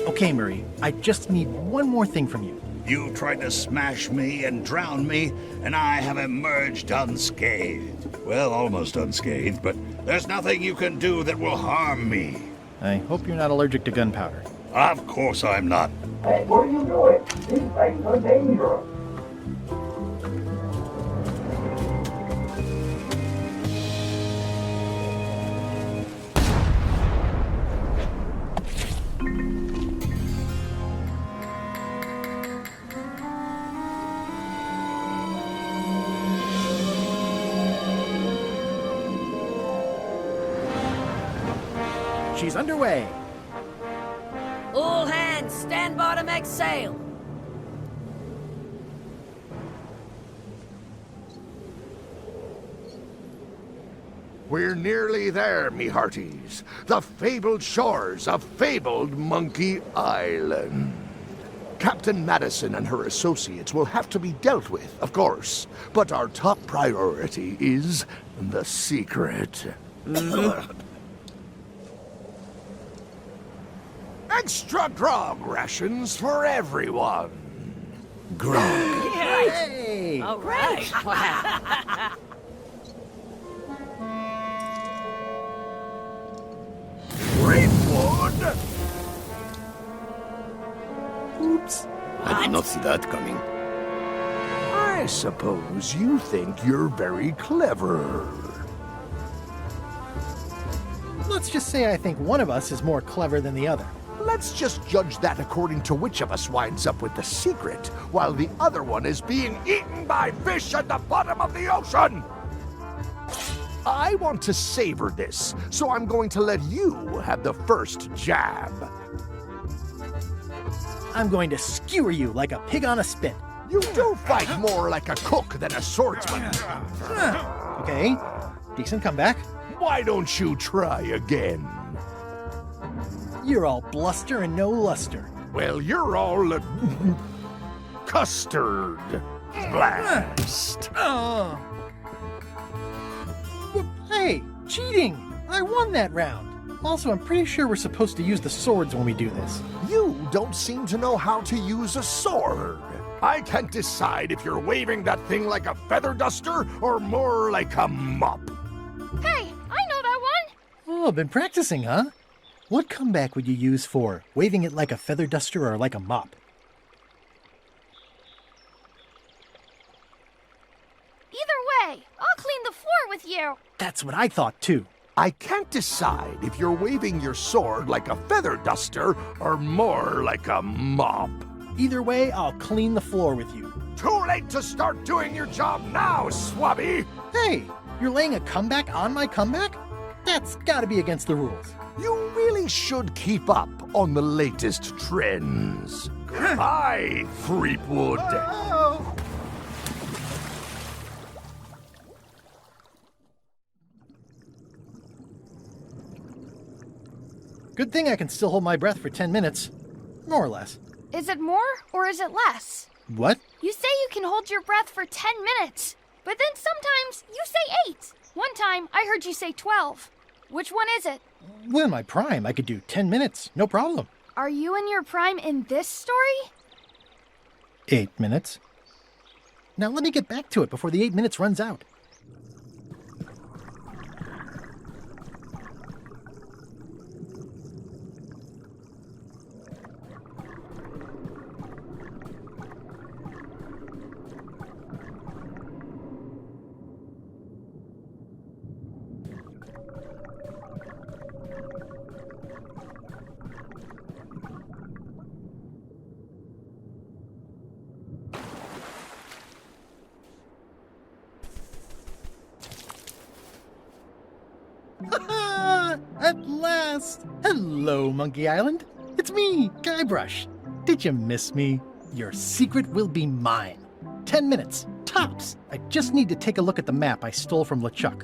Speaker 1: Okay, Murray, I just need one more thing from you.
Speaker 18: You tried to smash me and drown me, and I have emerged unscathed. Well, almost unscathed, but there's nothing you can do that will harm me.
Speaker 1: I hope you're not allergic to gunpowder.
Speaker 18: Of course I'm not.
Speaker 15: Hey, what are you doing? These things are dangerous.
Speaker 1: She's underway.
Speaker 3: All hands, stand by to make sail.
Speaker 19: We're nearly there, me hearties. The fabled shores of fabled Monkey Island. Captain Madison and her associates will have to be dealt with, of course. But our top priority is the secret. Extra grog rations for everyone. Grog.
Speaker 1: Hey!
Speaker 3: All right. Wow.
Speaker 19: Threepwood!
Speaker 1: Oops.
Speaker 21: I did not see that coming.
Speaker 19: I suppose you think you're very clever.
Speaker 1: Let's just say I think one of us is more clever than the other.
Speaker 19: Let's just judge that according to which of us winds up with the secret, while the other one is being eaten by fish at the bottom of the ocean! I want to savor this, so I'm going to let you have the first jab.
Speaker 1: I'm going to skewer you like a pig on a spit.
Speaker 19: You do fight more like a cook than a swordsman.
Speaker 1: Okay, decent comeback.
Speaker 19: Why don't you try again?
Speaker 1: You're all bluster and no luster.
Speaker 19: Well, you're all custard. Blast.
Speaker 1: Hey, cheating! I won that round. Also, I'm pretty sure we're supposed to use the swords when we do this.
Speaker 19: You don't seem to know how to use a sword. I can't decide if you're waving that thing like a feather duster or more like a mop.
Speaker 17: Hey, I know that one!
Speaker 1: Oh, been practicing, huh? What comeback would you use for waving it like a feather duster or like a mop?
Speaker 17: Either way, I'll clean the floor with you.
Speaker 1: That's what I thought, too.
Speaker 19: I can't decide if you're waving your sword like a feather duster or more like a mop.
Speaker 1: Either way, I'll clean the floor with you.
Speaker 19: Too late to start doing your job now, Swabby!
Speaker 1: Hey, you're laying a comeback on my comeback? That's gotta be against the rules.
Speaker 19: You really should keep up on the latest trends. Goodbye, Threepwood.
Speaker 1: Oh. Good thing I can still hold my breath for 10 minutes. More or less.
Speaker 17: Is it more or is it less?
Speaker 1: What?
Speaker 17: You say you can hold your breath for 10 minutes, but then sometimes you say 8. One time I heard you say 12. Which one is it?
Speaker 1: Well, in my prime, I could do 10 minutes, no problem.
Speaker 17: Are you in your prime in this story?
Speaker 1: 8 minutes. Now let me get back to it before the 8 minutes runs out. At last! Hello, Monkey Island. It's me, Guybrush. Did you miss me? Your secret will be mine. 10 minutes, tops. I just need to take a look at the map I stole from LeChuck.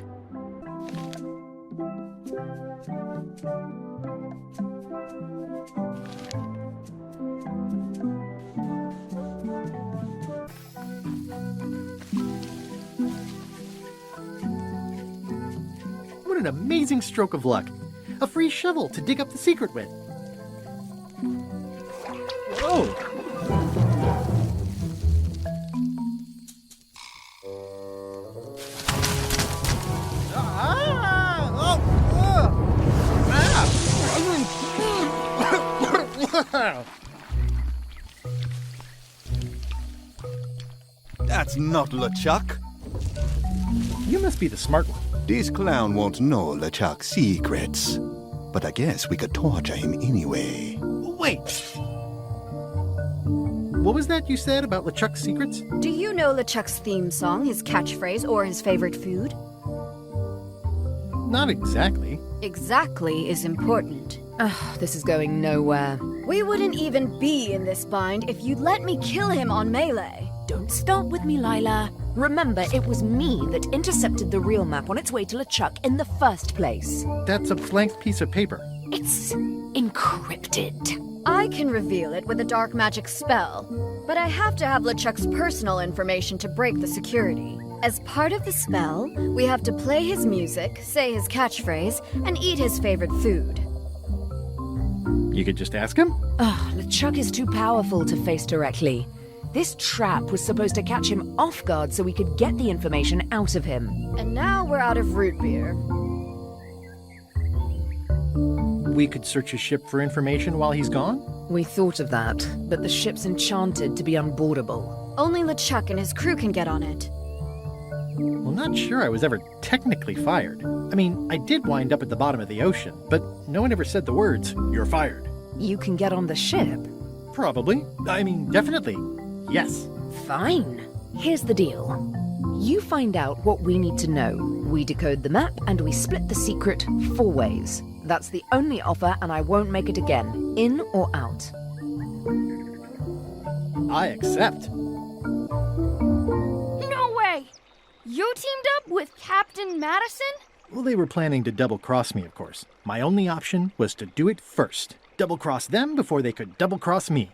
Speaker 1: What an amazing stroke of luck. A free shovel to dig up the secret with. Whoa!
Speaker 9: That's not LeChuck.
Speaker 1: You must be the smart one.
Speaker 9: This clown won't know LeChuck's secrets. But I guess we could torture him anyway.
Speaker 1: Wait! What was that you said about LeChuck's secrets?
Speaker 6: Do you know LeChuck's theme song, his catchphrase, or his favorite food?
Speaker 1: Not exactly.
Speaker 6: Exactly is important. Ugh, this is going nowhere. We wouldn't even be in this bind if you'd let me kill him on Melee.
Speaker 10: Don't start with me, Lila. Remember, it was me that intercepted the real map on its way to LeChuck in the first place.
Speaker 1: That's a blank piece of paper.
Speaker 10: It's encrypted.
Speaker 6: I can reveal it with a dark magic spell, but I have to have LeChuck's personal information to break the security. As part of the spell, we have to play his music, say his catchphrase, and eat his favorite food.
Speaker 1: You could just ask him?
Speaker 10: Ugh, LeChuck is too powerful to face directly. This trap was supposed to catch him off guard so we could get the information out of him.
Speaker 6: And now we're out of root beer.
Speaker 1: We could search his ship for information while he's gone?
Speaker 10: We thought of that, but the ship's enchanted to be unboardable.
Speaker 6: Only LeChuck and his crew can get on it.
Speaker 1: Well, not sure I was ever technically fired. I mean, I did wind up at the bottom of the ocean, but no one ever said the words, "You're fired."
Speaker 10: You can get on the ship?
Speaker 1: Probably. I mean, definitely. Yes.
Speaker 10: Fine. Here's the deal. You find out what we need to know. We decode the map and we split the secret 4 ways. That's the only offer and I won't make it again. In or out.
Speaker 1: I accept.
Speaker 17: No way! You teamed up with Captain Madison?
Speaker 1: Well, they were planning to double-cross me, of course. My only option was to do it first. Double-cross them before they could double-cross me.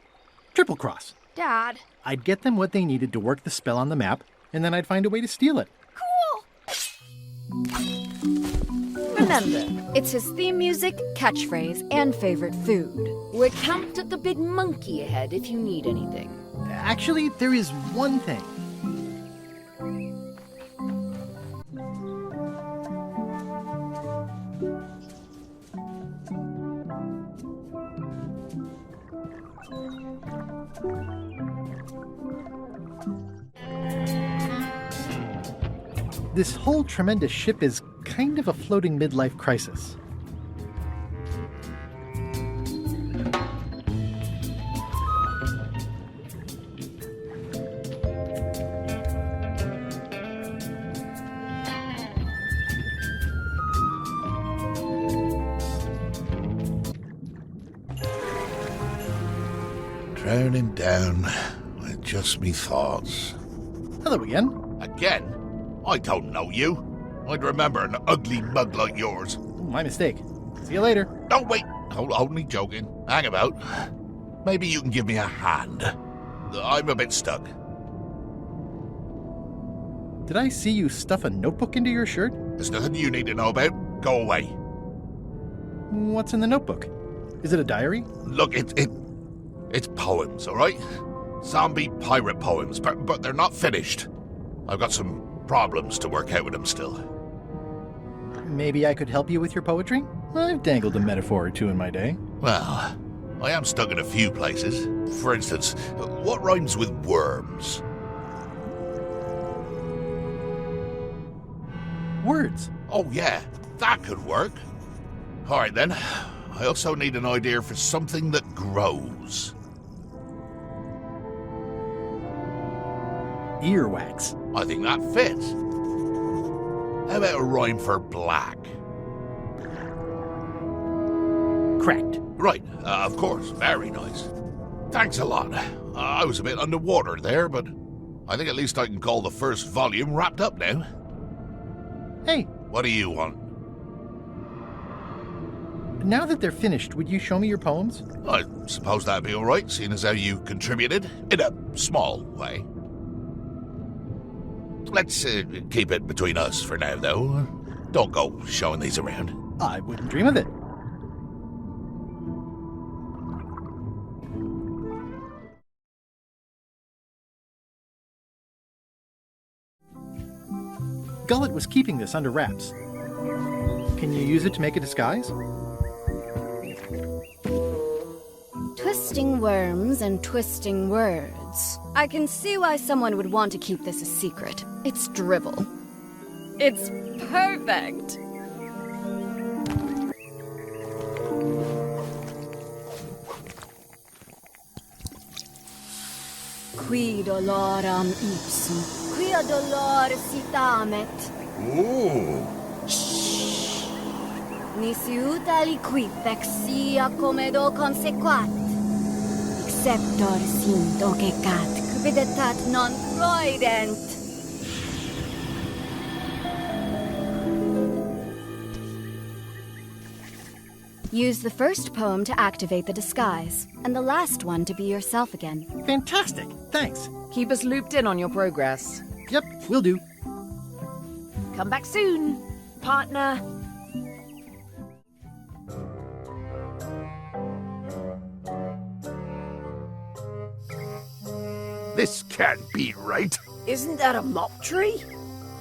Speaker 1: Triple-cross.
Speaker 17: Dad.
Speaker 1: I'd get them what they needed to work the spell on the map, and then I'd find a way to steal it.
Speaker 17: Cool!
Speaker 6: Remember, it's his theme music, catchphrase, and favorite food.
Speaker 10: We're camped at the big monkey ahead if you need anything.
Speaker 1: Actually, there is one thing. This whole tremendous ship is kind of a floating midlife crisis.
Speaker 15: Drowning down with just me thoughts.
Speaker 1: Hello again.
Speaker 15: Again? I don't know you. I'd remember an ugly mug like yours.
Speaker 1: My mistake. See you later.
Speaker 15: Oh, wait. Only joking. Hang about. Maybe you can give me a hand. I'm a bit stuck.
Speaker 1: Did I see you stuff a notebook into your shirt?
Speaker 15: There's nothing you need to know about. Go away.
Speaker 1: What's in the notebook? Is it a diary?
Speaker 15: Look, it's poems, all right? Zombie pirate poems, but they're not finished. I've got some problems to work out with them still.
Speaker 1: Maybe I could help you with your poetry? I've dangled a metaphor or two in my day.
Speaker 15: Well, I am stuck in a few places. For instance, what rhymes with worms?
Speaker 1: Words.
Speaker 15: Oh yeah, that could work. All right then. I also need an idea for something that grows.
Speaker 1: Earwax.
Speaker 15: I think that fits. How about a rhyme for black?
Speaker 1: Cracked.
Speaker 15: Right, of course. Very nice. Thanks a lot. I was a bit underwater there, but I think at least I can call the first volume wrapped up now.
Speaker 1: Hey.
Speaker 15: What do you want?
Speaker 1: Now that they're finished, would you show me your poems?
Speaker 15: I suppose that'd be all right, seeing as how you contributed, in a small way. Let's keep it between us for now, though. Don't go showing these around.
Speaker 1: I wouldn't dream of it. Gullet was keeping this under wraps. Can you use it to make a disguise?
Speaker 6: Twisting worms and twisting words. I can see why someone would want to keep this a secret. It's dribble. It's perfect! Qui doloram ipsum, quia dolor sitamet.
Speaker 15: Ooh.
Speaker 6: Nisi uta liquid vexia comedo consequat. Exceptor sint ocecat, cupiditat non proident. Use the first poem to activate the disguise, and the last one to be yourself again.
Speaker 1: Fantastic! Thanks!
Speaker 10: Keep us looped in on your progress.
Speaker 1: Yep, will do.
Speaker 10: Come back soon, partner.
Speaker 15: This can't be right.
Speaker 3: Isn't that a mop tree?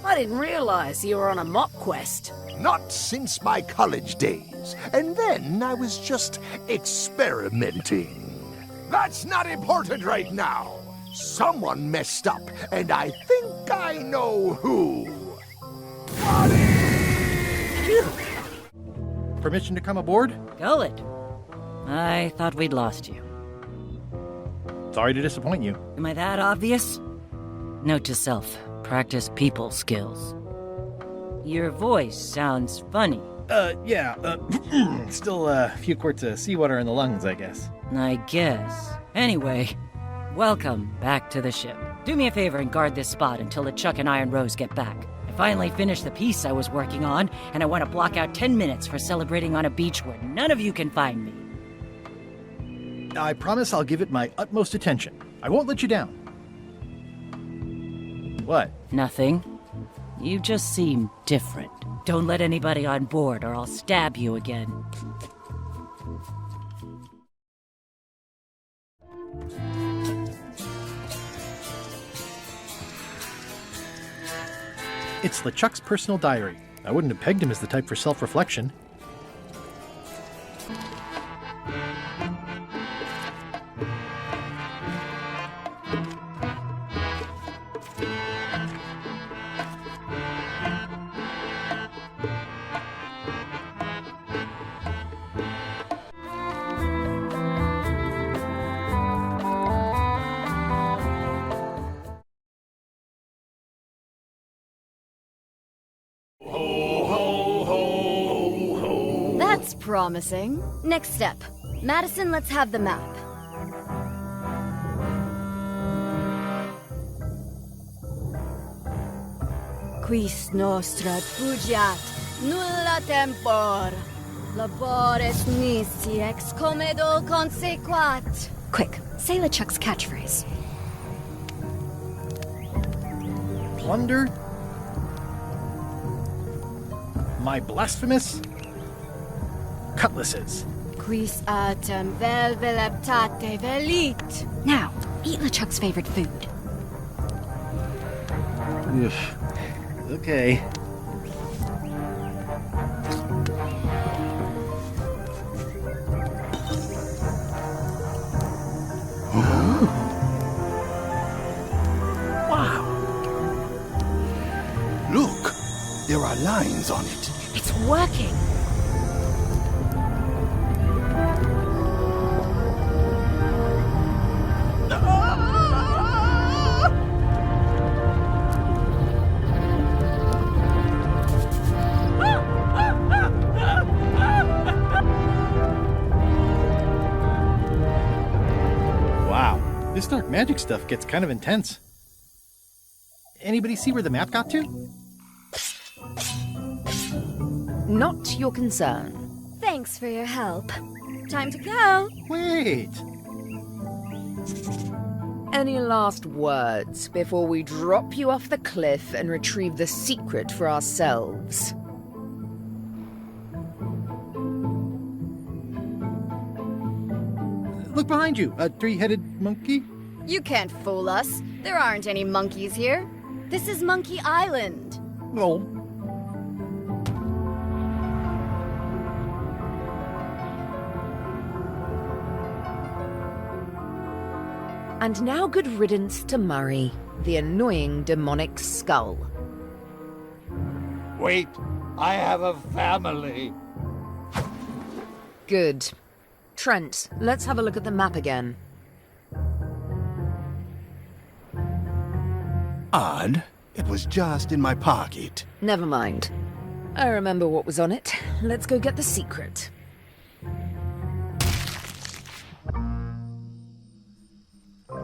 Speaker 3: I didn't realize you were on a mop quest.
Speaker 19: Not since my college days. And then I was just experimenting. That's not important right now. Someone messed up, and I think I know who.
Speaker 1: Permission to come aboard?
Speaker 20: Gullet. I thought we'd lost you.
Speaker 1: Sorry to disappoint you.
Speaker 20: Am I that obvious? Note to self, practice people skills. Your voice sounds funny.
Speaker 1: Yeah, still a few quarts of seawater in the lungs, I guess.
Speaker 20: I guess. Anyway, welcome back to the ship. Do me a favor and guard this spot until LeChuck and Iron Rose get back. I finally finished the piece I was working on, and I want to block out 10 minutes for celebrating on a beach where none of you can find me.
Speaker 1: I promise I'll give it my utmost attention. I won't let you down. What?
Speaker 20: Nothing. You just seem different. Don't let anybody on board or I'll stab you again.
Speaker 1: It's LeChuck's personal diary. I wouldn't have pegged him as the type for self-reflection.
Speaker 6: That's promising. Next step. Madison, let's have the map. Quis nostra fugiat, nulla tempor. Labores nisi ex comedo consequat. Quick, say LeChuck's catchphrase.
Speaker 1: Plunder? My blasphemous? Cutlasses.
Speaker 6: Quis autem vel veleptate velit. Now, eat LeChuck's favorite food.
Speaker 1: Okay.
Speaker 9: Wow. Look, there are lines on it.
Speaker 6: It's working.
Speaker 1: Wow, this dark magic stuff gets kind of intense. Anybody see where the map got to?
Speaker 10: Not your concern.
Speaker 6: Thanks for your help. Time to go.
Speaker 1: Wait.
Speaker 10: Any last words before we drop you off the cliff and retrieve the secret for ourselves?
Speaker 1: Look behind you, a three-headed monkey.
Speaker 6: You can't fool us. There aren't any monkeys here. This is Monkey Island.
Speaker 1: Oh.
Speaker 10: And now good riddance to Murray, the annoying demonic skull.
Speaker 15: Wait, I have a family.
Speaker 10: Good. Trent, let's have a look at the map again.
Speaker 9: Odd. It was just in my pocket.
Speaker 10: Never mind. I remember what was on it. Let's go get the secret.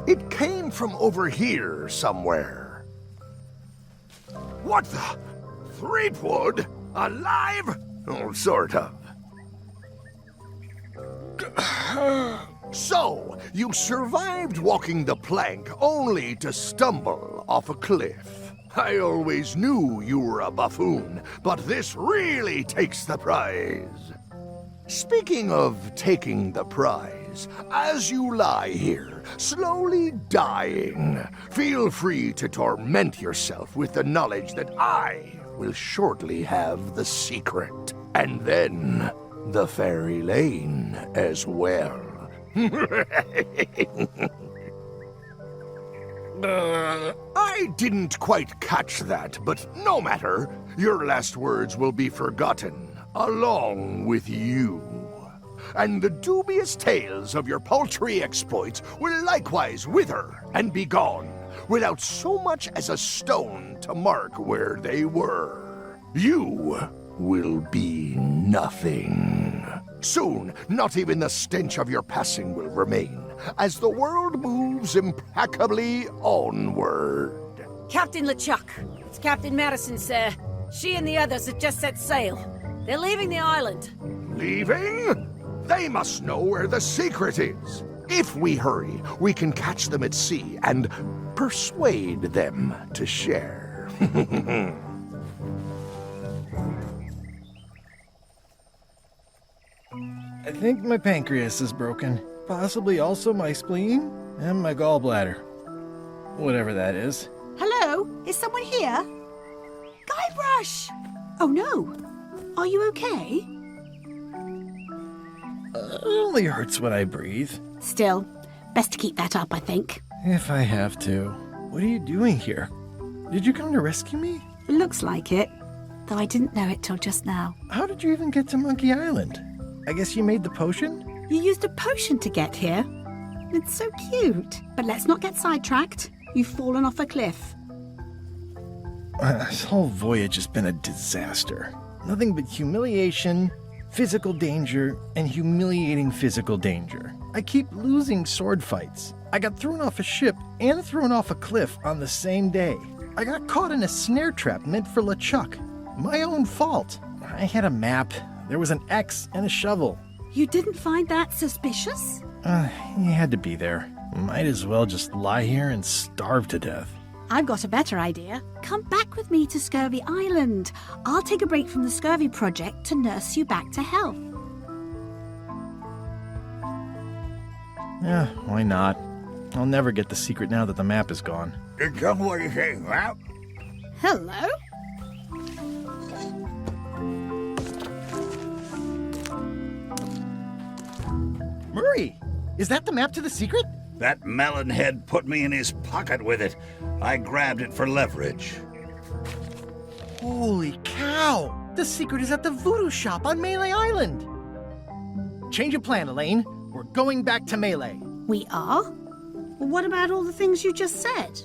Speaker 19: It came from over here somewhere. What the? Threepwood? Alive? Oh, sort of. So, you survived walking the plank only to stumble off a cliff. I always knew you were a buffoon, but this really takes the prize. Speaking of taking the prize, as you lie here, slowly dying, feel free to torment yourself with the knowledge that I will shortly have the secret. And then the fairy lane as well. I didn't quite catch that, but no matter. Your last words will be forgotten, along with you. And the dubious tales of your paltry exploits will likewise wither and be gone, without so much as a stone to mark where they were. You will be nothing. Soon, not even the stench of your passing will remain, as the world moves impeccably onward.
Speaker 3: Captain LeChuck, it's Captain Madison, sir. She and the others have just set sail. They're leaving the island.
Speaker 19: Leaving? They must know where the secret is. If we hurry, we can catch them at sea and persuade them to share.
Speaker 1: I think my pancreas is broken. Possibly also my spleen and my gallbladder. Whatever that is.
Speaker 13: Hello? Is someone here? Guybrush! Oh no. Are you okay?
Speaker 1: It only hurts when I breathe.
Speaker 13: Still, best to keep that up, I think.
Speaker 1: If I have to. What are you doing here? Did you come to rescue me?
Speaker 13: Looks like it, though I didn't know it till just now.
Speaker 1: How did you even get to Monkey Island? I guess you made the potion?
Speaker 13: You used a potion to get here. It's so cute. But let's not get sidetracked. You've fallen off a cliff.
Speaker 1: This whole voyage has been a disaster. Nothing but humiliation, physical danger, and humiliating physical danger. I keep losing sword fights. I got thrown off a ship and thrown off a cliff on the same day. I got caught in a snare trap meant for LeChuck. My own fault. I had a map. There was an X and a shovel.
Speaker 13: You didn't find that suspicious?
Speaker 1: He had to be there. Might as well just lie here and starve to death.
Speaker 13: I've got a better idea. Come back with me to Scurvy Island. I'll take a break from the Scurvy Project to nurse you back to health.
Speaker 1: Yeah, why not? I'll never get the secret now that the map is gone.
Speaker 18: Tell me what you think, Map.
Speaker 13: Hello?
Speaker 1: Murray, is that the map to the secret?
Speaker 18: That melonhead put me in his pocket with it. I grabbed it for leverage.
Speaker 1: Holy cow! The secret is at the voodoo shop on Melee Island! Change of plan, Elaine. We're going back to Melee.
Speaker 13: We are? Well, what about all the things you just said?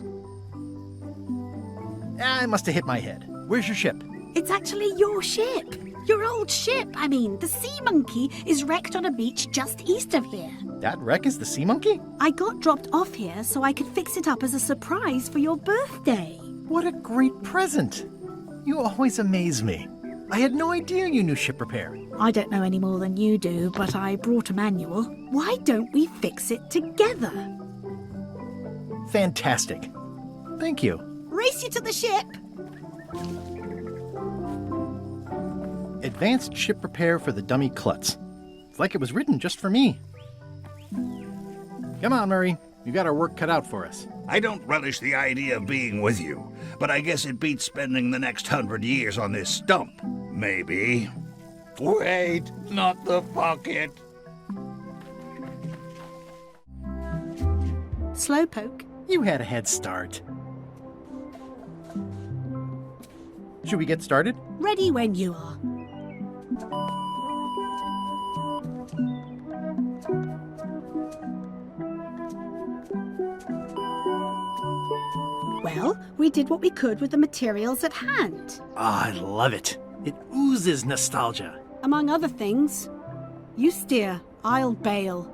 Speaker 1: I must have hit my head. Where's your ship?
Speaker 13: It's actually your ship. Your old ship. I mean, the Sea Monkey is wrecked on a beach just east of here.
Speaker 1: That wreck is the Sea Monkey?
Speaker 13: I got dropped off here so I could fix it up as a surprise for your birthday.
Speaker 1: What a great present. You always amaze me. I had no idea you knew ship repair.
Speaker 13: I don't know any more than you do, but I brought a manual. Why don't we fix it together?
Speaker 1: Fantastic. Thank you.
Speaker 13: Race you to the ship!
Speaker 1: Advanced ship repair for the dummy klutz. It's like it was written just for me. Come on, Murray. You got our work cut out for us.
Speaker 18: I don't relish the idea of being with you, but I guess it beats spending the next 100 years on this stump. Maybe. Wait, not the pocket.
Speaker 13: Slowpoke.
Speaker 1: You had a head start. Should we get started?
Speaker 13: Ready when you are. Well, we did what we could with the materials at hand.
Speaker 1: I love it. It oozes nostalgia.
Speaker 13: Among other things, you steer, I'll bail.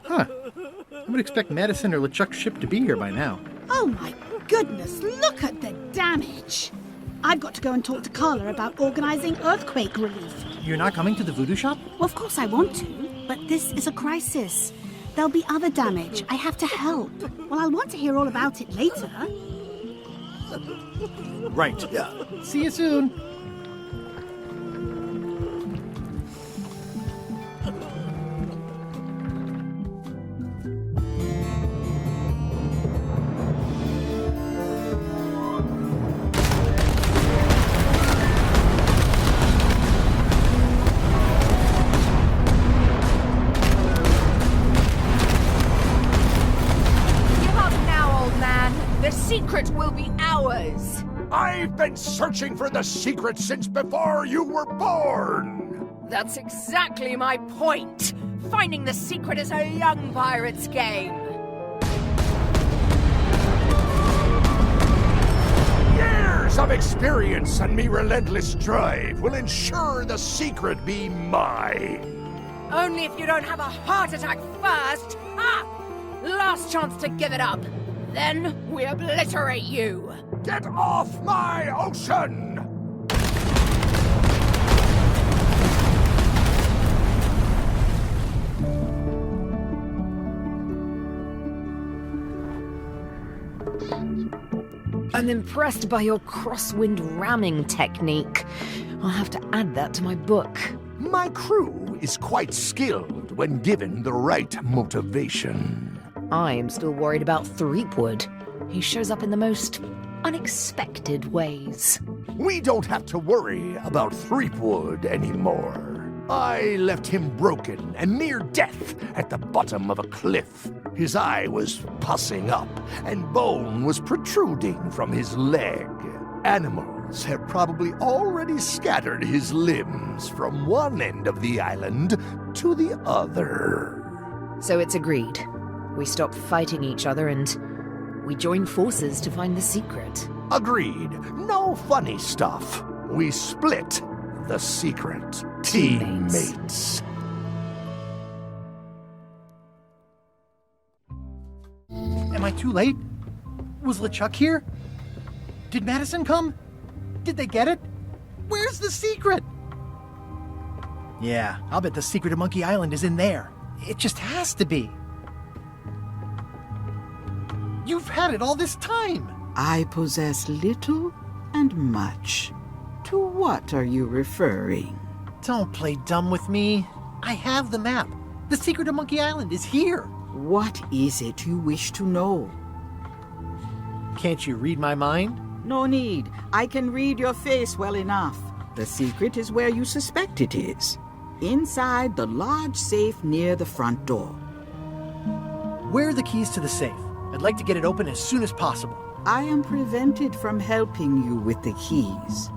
Speaker 1: Huh. I would expect Madison or LeChuck's ship to be here by now.
Speaker 13: Oh my goodness, look at the damage! I've got to go and talk to Carla about organising earthquake relief.
Speaker 1: You're not coming to the voodoo shop?
Speaker 13: Well, of course I want to, but this is a crisis. There'll be other damage. I have to help. Well, I'll want to hear all about it later.
Speaker 1: Right. See you soon.
Speaker 3: Secret will be ours.
Speaker 15: I've been searching for the secret since before you were born.
Speaker 3: That's exactly my point. Finding the secret is a young pirate's game.
Speaker 15: Years of experience and me relentless drive will ensure the secret be mine.
Speaker 3: Only if you don't have a heart attack first. Last chance to give it up. Then we obliterate you.
Speaker 15: Get off my ocean!
Speaker 10: I'm impressed by your crosswind ramming technique. I'll have to add that to my book.
Speaker 19: My crew is quite skilled when given the right motivation.
Speaker 10: I am still worried about Threepwood. He shows up in the most unexpected ways.
Speaker 19: We don't have to worry about Threepwood anymore. I left him broken and near death at the bottom of a cliff. His eye was pussing up, and bone was protruding from his leg. Animals have probably already scattered his limbs from one end of the island to the other.
Speaker 10: So it's agreed. We stop fighting each other and we join forces to find the secret.
Speaker 19: Agreed. No funny stuff. We split the secret. Teammates.
Speaker 1: Am I too late? Was LeChuck here? Did Madison come? Did they get it? Where's the secret? Yeah, I'll bet the secret of Monkey Island is in there. It just has to be. You've had it all this time.
Speaker 14: I possess little and much. To what are you referring?
Speaker 1: Don't play dumb with me. I have the map. The secret of Monkey Island is here.
Speaker 14: What is it you wish to know?
Speaker 1: Can't you read my mind?
Speaker 14: No need. I can read your face well enough. The secret is where you suspect it is. Inside the large safe near the front door.
Speaker 1: Where are the keys to the safe? I'd like to get it open as soon as possible.
Speaker 14: I am prevented from helping you with the keys.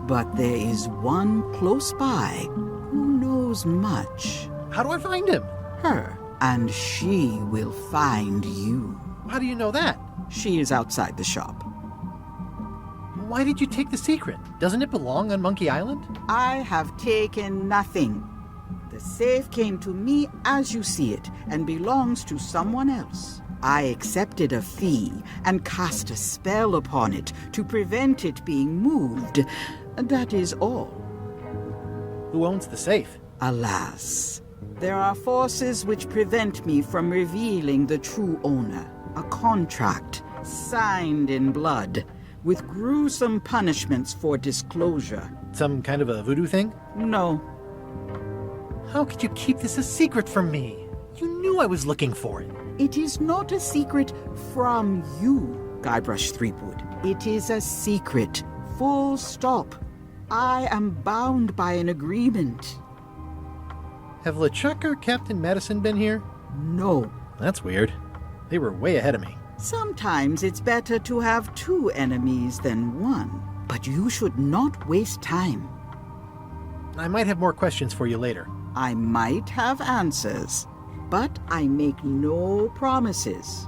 Speaker 14: But there is one close by who knows much.
Speaker 1: How do I find him?
Speaker 14: Her. And she will find you.
Speaker 1: How do you know that?
Speaker 14: She is outside the shop.
Speaker 1: Why did you take the secret? Doesn't it belong on Monkey Island?
Speaker 14: I have taken nothing. The safe came to me as you see it and belongs to someone else. I accepted a fee and cast a spell upon it to prevent it being moved. That is all.
Speaker 1: Who owns the safe?
Speaker 14: Alas, there are forces which prevent me from revealing the true owner. A contract signed in blood with gruesome punishments for disclosure.
Speaker 1: Some kind of a voodoo thing?
Speaker 14: No.
Speaker 1: How could you keep this a secret from me? You knew I was looking for it.
Speaker 14: It is not a secret from you, Guybrush Threepwood. It is a secret. Full stop. I am bound by an agreement.
Speaker 1: Have LeChuck or Captain Madison been here?
Speaker 14: No.
Speaker 1: That's weird. They were way ahead of me.
Speaker 14: Sometimes it's better to have two enemies than one. But you should not waste time.
Speaker 1: I might have more questions for you later.
Speaker 14: I might have answers, but I make no promises.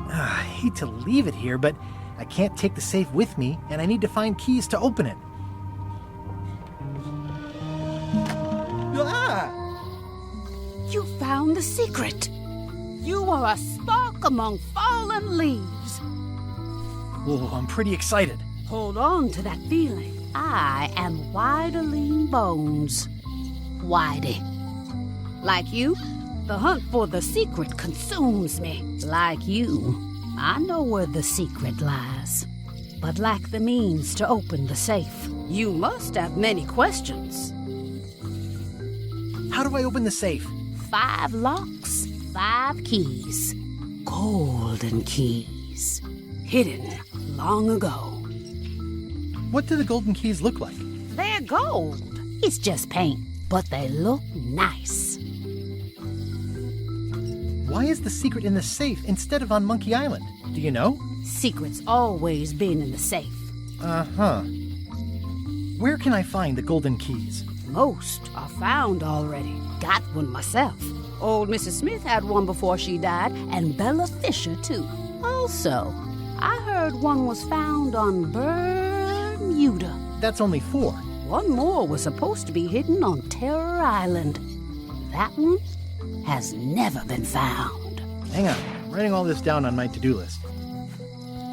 Speaker 1: I hate to leave it here, but I can't take the safe with me, and I need to find keys to open it.
Speaker 13: You found the secret. You are a spark among fallen leaves.
Speaker 1: Whoa, I'm pretty excited.
Speaker 13: Hold on to that feeling. I am Whiteling Bones. Whitey. Like you, the hunt for the secret consumes me. Like you, I know where the secret lies, but lack the means to open the safe. You must have many questions.
Speaker 1: How do I open the safe?
Speaker 13: 5 locks, 5 keys. Golden keys. Hidden long ago.
Speaker 1: What do the golden keys look like?
Speaker 13: They're gold. It's just paint, but they look nice.
Speaker 1: Why is the secret in the safe instead of on Monkey Island? Do you know?
Speaker 13: Secret's always been in the safe.
Speaker 1: Uh-huh. Where can I find the golden keys?
Speaker 13: Most are found already. Got one myself. Old Mrs. Smith had one before she died, and Bella Fisher, too. Also, I heard one was found on Bermuda.
Speaker 1: That's only 4.
Speaker 13: One more was supposed to be hidden on Terror Island. That one has never been found.
Speaker 1: Hang on, I'm writing all this down on my to-do list.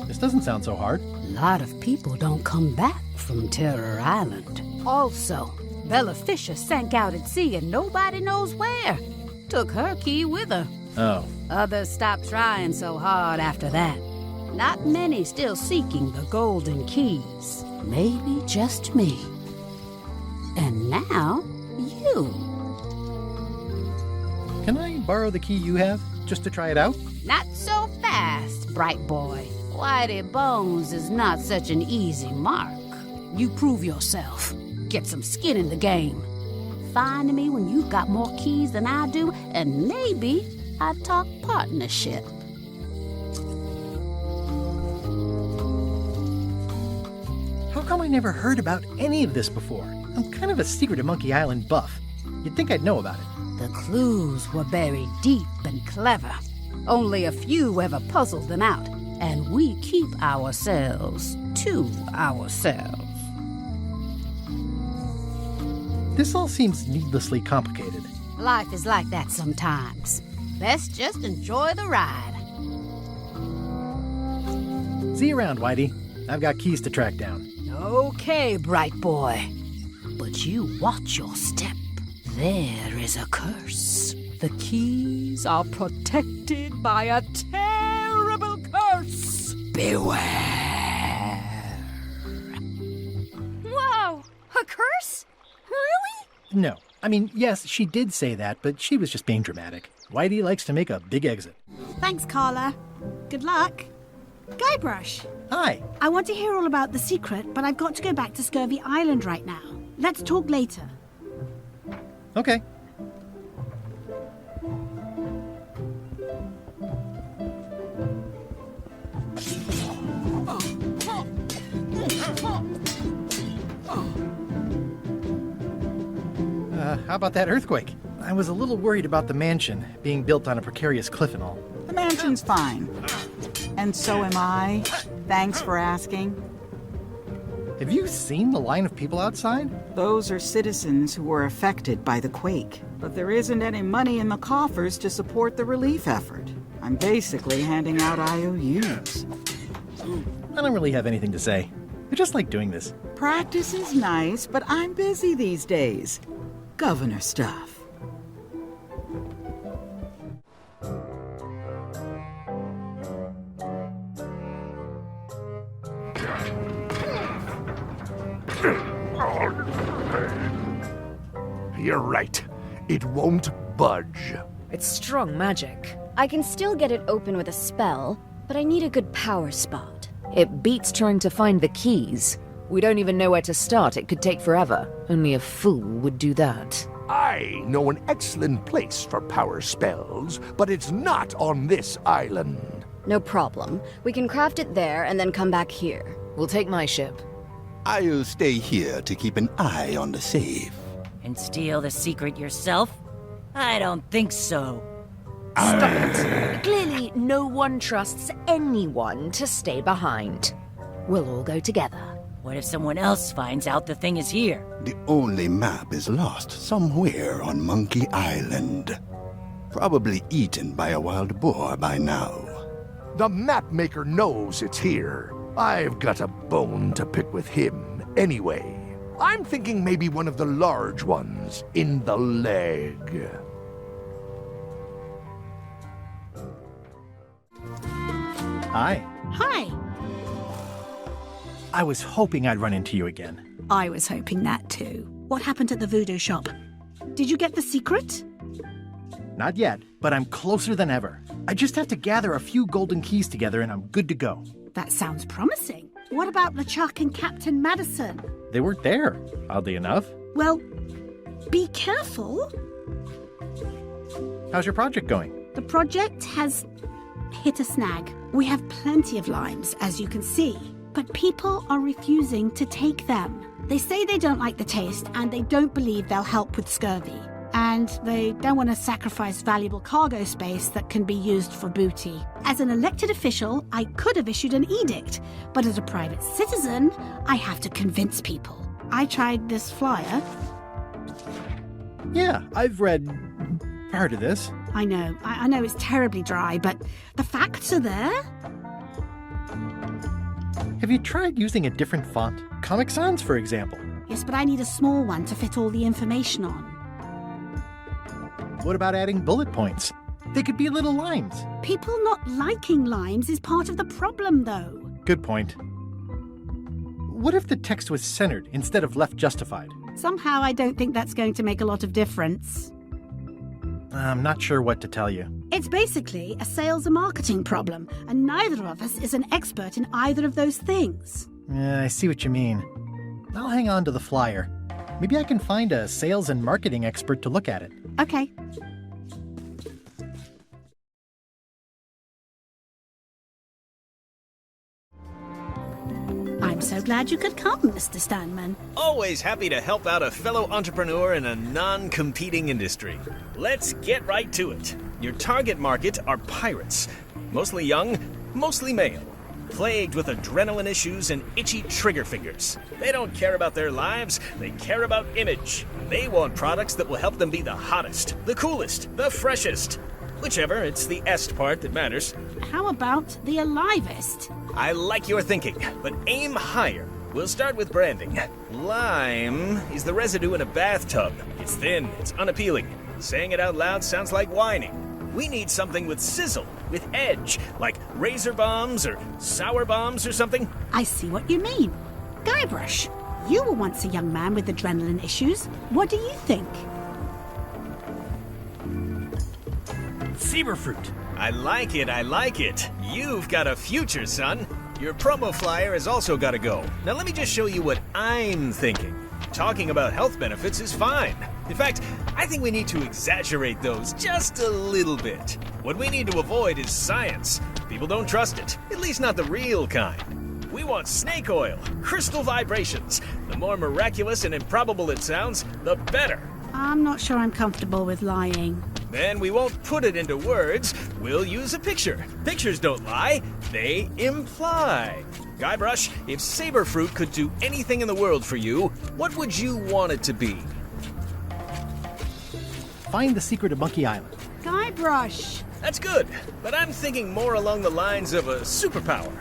Speaker 1: This doesn't sound so hard.
Speaker 13: A lot of people don't come back from Terror Island. Also, Bella Fisher sank out at sea and nobody knows where.
Speaker 3: took her key with her.
Speaker 1: Oh.
Speaker 3: Others stopped trying so hard after that. Not many still seeking the golden keys. Maybe just me. And now, you.
Speaker 1: Can I borrow the key you have, just to try it out?
Speaker 3: Not so fast, bright boy. Whitey Bones is not such an easy mark. You prove yourself. Get some skin in the game. Find me when you've got more keys than I do, and maybe I'd talk partnership.
Speaker 1: How come I never heard about any of this before? I'm kind of a secret of Monkey Island buff. You'd think I'd know about it.
Speaker 3: The clues were buried deep and clever. Only a few ever puzzled them out, and we keep ourselves to ourselves.
Speaker 1: This all seems needlessly complicated.
Speaker 3: Life is like that sometimes. Best just enjoy the ride.
Speaker 1: See you around, Whitey. I've got keys to track down.
Speaker 3: Okay, bright boy. But you watch your step. There is a curse. The keys are protected by a terrible curse. Beware.
Speaker 2: Whoa! A curse? Really?
Speaker 1: No. I mean, yes, she did say that, but she was just being dramatic. Whitey likes to make a big exit.
Speaker 13: Thanks, Carla. Good luck. Guybrush.
Speaker 1: Hi.
Speaker 13: I want to hear all about the secret, but I've got to go back to Scurvy Island right now. Let's talk later.
Speaker 1: Okay. How about that earthquake? I was a little worried about the mansion being built on a precarious cliff and all.
Speaker 14: The mansion's fine. And so am I. Thanks for asking.
Speaker 1: Have you seen the line of people outside?
Speaker 14: Those are citizens who were affected by the quake. But there isn't any money in the coffers to support the relief effort. I'm basically handing out IOUs.
Speaker 1: I don't really have anything to say. I just like doing this.
Speaker 14: Practice is nice, but I'm busy these days. Governor stuff.
Speaker 19: You're right. It won't budge.
Speaker 10: It's strong magic.
Speaker 6: I can still get it open with a spell, but I need a good power spot.
Speaker 10: It beats trying to find the keys. We don't even know where to start. It could take forever. Only a fool would do that.
Speaker 19: I know an excellent place for power spells, but it's not on this island.
Speaker 6: No problem. We can craft it there and then come back here.
Speaker 10: We'll take my ship.
Speaker 9: I'll stay here to keep an eye on the safe.
Speaker 20: And steal the secret yourself? I don't think so.
Speaker 10: Stop it. Clearly, no one trusts anyone to stay behind. We'll all go together.
Speaker 20: What if someone else finds out the thing is here?
Speaker 9: The only map is lost somewhere on Monkey Island. Probably eaten by a wild boar by now.
Speaker 19: The map maker knows it's here. I've got a bone to pick with him anyway. I'm thinking maybe one of the large ones in the leg.
Speaker 1: Hi.
Speaker 13: Hi.
Speaker 1: I was hoping I'd run into you again.
Speaker 13: I was hoping that too. What happened at the voodoo shop? Did you get the secret?
Speaker 1: Not yet, but I'm closer than ever. I just have to gather a few golden keys together and I'm good to go.
Speaker 13: That sounds promising. What about LeChuck and Captain Madison?
Speaker 1: They weren't there, oddly enough.
Speaker 13: Well, be careful.
Speaker 1: How's your project going?
Speaker 13: The project has hit a snag. We have plenty of limes, as you can see, but people are refusing to take them. They say they don't like the taste and they don't believe they'll help with scurvy. And they don't want to sacrifice valuable cargo space that can be used for booty. As an elected official, I could have issued an edict, but as a private citizen, I have to convince people. I tried this flyer.
Speaker 1: Yeah, I've read part of this.
Speaker 13: I know it's terribly dry, but the facts are there.
Speaker 1: Have you tried using a different font? Comic Sans, for example.
Speaker 13: Yes, but I need a small one to fit all the information on.
Speaker 1: What about adding bullet points? They could be little limes.
Speaker 13: People not liking limes is part of the problem, though.
Speaker 1: Good point. What if the text was centered instead of left justified?
Speaker 13: Somehow I don't think that's going to make a lot of difference.
Speaker 1: I'm not sure what to tell you.
Speaker 13: It's basically a sales and marketing problem, and neither of us is an expert in either of those things.
Speaker 1: Yeah, I see what you mean. I'll hang on to the flyer. Maybe I can find a sales and marketing expert to look at it.
Speaker 13: Okay. I'm so glad you could come, Mr. Stanman.
Speaker 5: Always happy to help out a fellow entrepreneur in a non-competing industry. Let's get right to it. Your target market are pirates. Mostly young, mostly male. Plagued with adrenaline issues and itchy trigger fingers. They don't care about their lives, they care about image. They want products that will help them be the hottest, the coolest, the freshest. Whichever, it's the est part that matters.
Speaker 13: How about the alivest?
Speaker 5: I like your thinking, but aim higher. We'll start with branding. Lime is the residue in a bathtub. It's thin, it's unappealing. Saying it out loud sounds like whining. We need something with sizzle, with edge, like razor bombs or sour bombs or something.
Speaker 13: I see what you mean. Guybrush, you were once a young man with adrenaline issues. What do you think?
Speaker 5: Saberfruit. I like it, I like it. You've got a future, son. Your promo flyer has also got to go. Now let me just show you what I'm thinking. Talking about health benefits is fine. In fact, I think we need to exaggerate those just a little bit. What we need to avoid is science. People don't trust it, at least not the real kind. We want snake oil, crystal vibrations. The more miraculous and improbable it sounds, the better.
Speaker 13: I'm not sure I'm comfortable with lying.
Speaker 5: Then we won't put it into words, we'll use a picture. Pictures don't lie, they imply. Guybrush, if Saberfruit could do anything in the world for you, what would you want it to be?
Speaker 1: Find the secret of Monkey Island.
Speaker 13: Guybrush!
Speaker 5: That's good, but I'm thinking more along the lines of a superpower.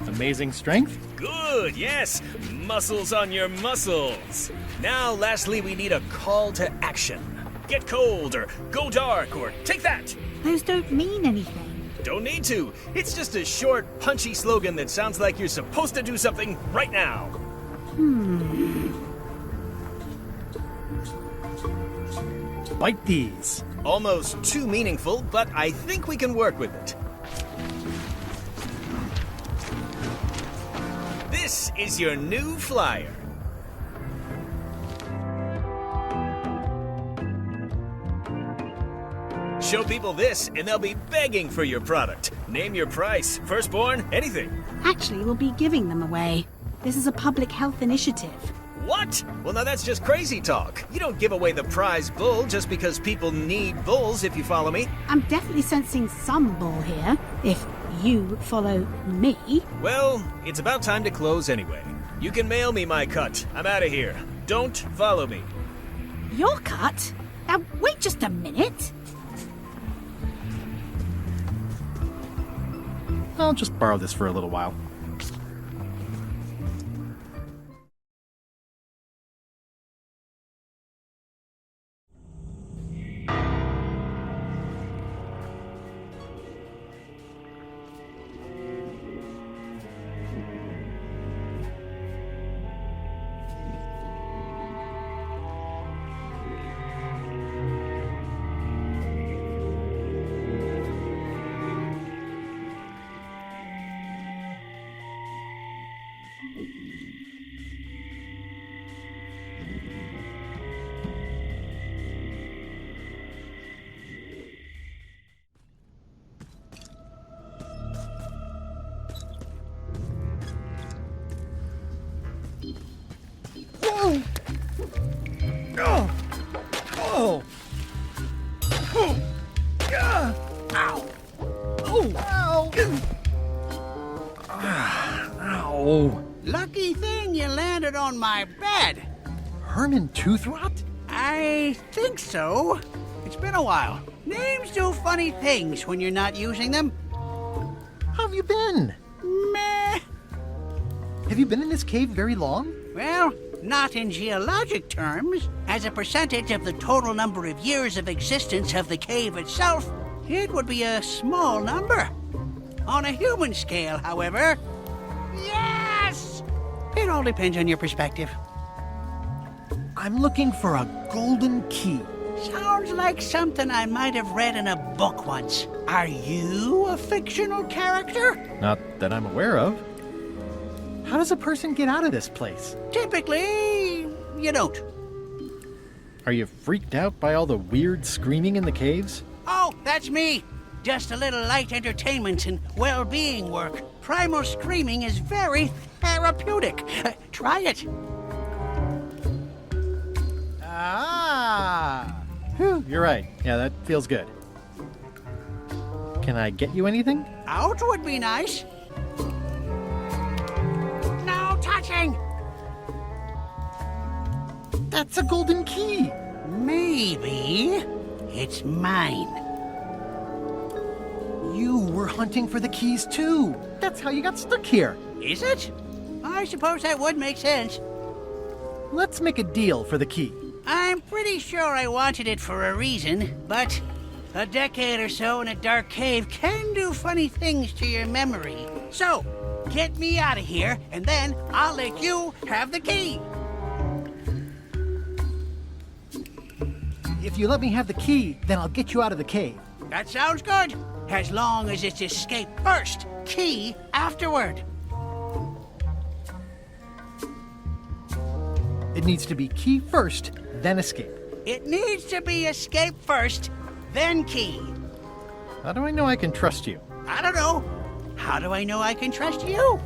Speaker 1: Amazing strength?
Speaker 5: Good, yes! Muscles on your muscles! Now, lastly, we need a call to action. Get cold, or go dark, or take that!
Speaker 13: Those don't mean anything.
Speaker 5: Don't need to. It's just a short, punchy slogan that sounds like you're supposed to do something right now.
Speaker 1: Bite these.
Speaker 5: Almost too meaningful, but I think we can work with it. This is your new flyer. Show people this, and they'll be begging for your product. Name your price, firstborn, anything.
Speaker 13: Actually, we'll be giving them away. This is a public health initiative.
Speaker 5: What? Well, now that's just crazy talk. You don't give away the prize bull just because people need bulls, if you follow me.
Speaker 13: I'm definitely sensing some bull here, if you follow me.
Speaker 5: Well, it's about time to close anyway. You can mail me my cut. I'm out of here. Don't follow me.
Speaker 13: Your cut? Now, wait just a minute.
Speaker 1: I'll just borrow this for a little while.
Speaker 22: Lucky thing you landed on my bed.
Speaker 1: Herman Tooth Rot?
Speaker 22: I think so. It's been a while. Names do funny things when you're not using them.
Speaker 1: How have you been?
Speaker 22: Meh.
Speaker 1: Have you been in this cave very long?
Speaker 22: Well, not in geologic terms. As a percentage of the total number of years of existence of the cave itself, it would be a small number. On a human scale, however, yes! It all depends on your perspective.
Speaker 1: I'm looking for a golden key.
Speaker 22: Sounds like something I might have read in a book once. Are you a fictional character?
Speaker 1: Not that I'm aware of. How does a person get out of this place?
Speaker 22: Typically, you don't.
Speaker 1: Are you freaked out by all the weird screaming in the caves?
Speaker 22: Oh, that's me. Just a little light entertainment and well-being work. Primal screaming is very therapeutic. Try it.
Speaker 1: Ah! Whew, you're right. Yeah, that feels good. Can I get you anything?
Speaker 22: Out would be nice. No touching!
Speaker 1: That's a golden key.
Speaker 22: Maybe it's mine.
Speaker 1: You were hunting for the keys too. That's how you got stuck here.
Speaker 22: Is it? I suppose that would make sense.
Speaker 1: Let's make a deal for the key.
Speaker 22: I'm pretty sure I wanted it for a reason, but a decade or so in a dark cave can do funny things to your memory. So, get me out of here, and then I'll let you have the key.
Speaker 1: If you let me have the key, then I'll get you out of the cave.
Speaker 22: That sounds good. As long as it's escape first, key afterward.
Speaker 1: It needs to be key first, then escape.
Speaker 22: It needs to be escape first, then key.
Speaker 1: How do I know I can trust you?
Speaker 22: I don't know. How do I know I can trust you?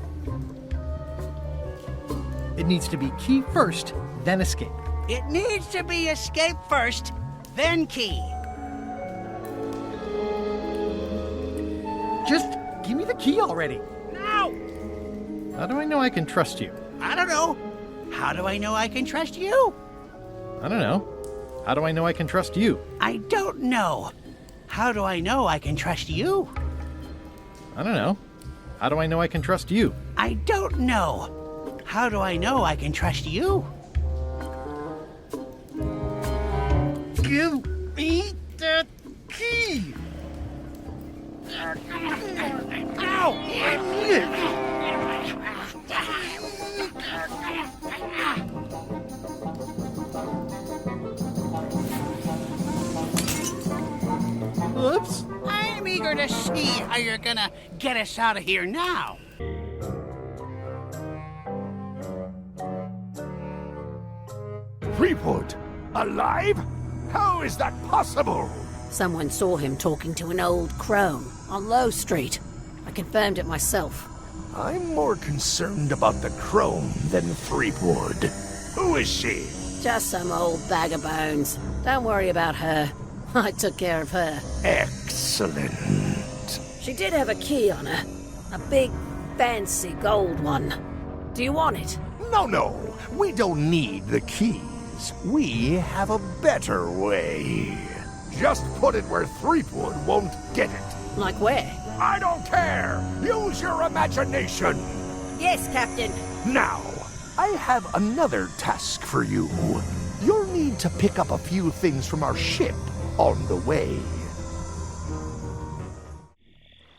Speaker 1: It needs to be key first, then escape.
Speaker 22: It needs to be escape first, then key.
Speaker 1: Just give me the key already.
Speaker 22: No!
Speaker 1: How do I know I can trust you?
Speaker 22: I don't know. How do I know I can trust you?
Speaker 1: I don't know. How do I know I can trust you?
Speaker 22: I don't know. How do I know I can trust you?
Speaker 1: I don't know. How do I know I can trust you?
Speaker 22: I don't know. How do I know I can trust you?
Speaker 1: Give me the key! Oops.
Speaker 22: I'm eager to see how you're gonna get us out of here now.
Speaker 15: Threepwood? Alive? How is that possible?
Speaker 3: Someone saw him talking to an old crone on Low Street. I confirmed it myself.
Speaker 15: I'm more concerned about the crone than Threepwood. Who is she?
Speaker 3: Just some old bag of bones. Don't worry about her. I took care of her.
Speaker 15: Excellent.
Speaker 3: She did have a key on her. A big, fancy gold one. Do you want it?
Speaker 15: No. We don't need the keys. We have a better way. Just put it where Threepwood won't get it.
Speaker 3: Like where?
Speaker 15: I don't care. Use your imagination.
Speaker 3: Yes, Captain.
Speaker 15: Now, I have another task for you. You'll need to pick up a few things from our ship on the way.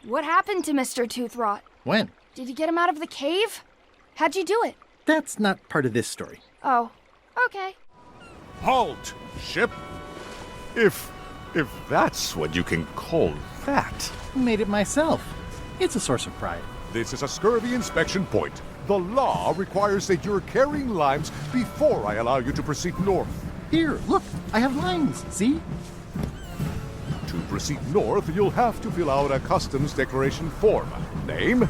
Speaker 17: What happened to Mr. Toothrot?
Speaker 1: When?
Speaker 17: Did you get him out of the cave? How'd you do it?
Speaker 1: That's not part of this story.
Speaker 17: Oh, okay.
Speaker 4: Halt, ship! If that's what you can call that.
Speaker 1: Made it myself. It's a source of pride.
Speaker 4: This is a scurvy inspection point. The law requires that you're carrying limes before I allow you to proceed north.
Speaker 1: Here, look, I have lines, see?
Speaker 4: To proceed north, you'll have to fill out a customs declaration form. Name?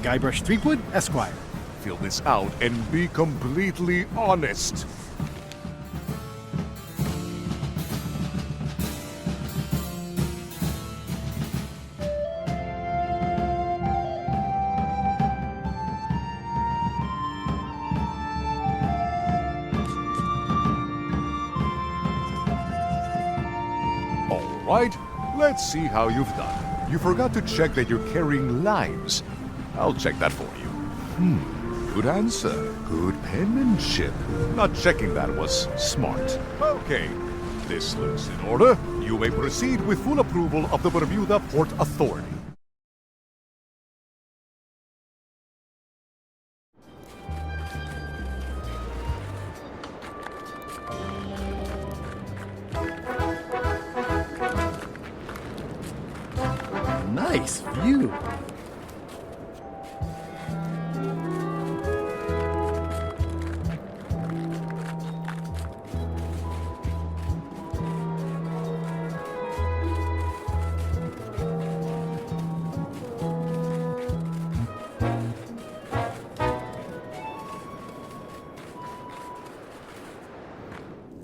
Speaker 1: Guybrush Threepwood, Esquire.
Speaker 4: Fill this out and be completely honest. Right, let's see how you've done. You forgot to check that you're carrying limes. I'll check that for you. Good answer. Good penmanship. Not checking that was smart. Okay, this looks in order. You may proceed with full approval of the Bermuda Port Authority.
Speaker 1: Nice view.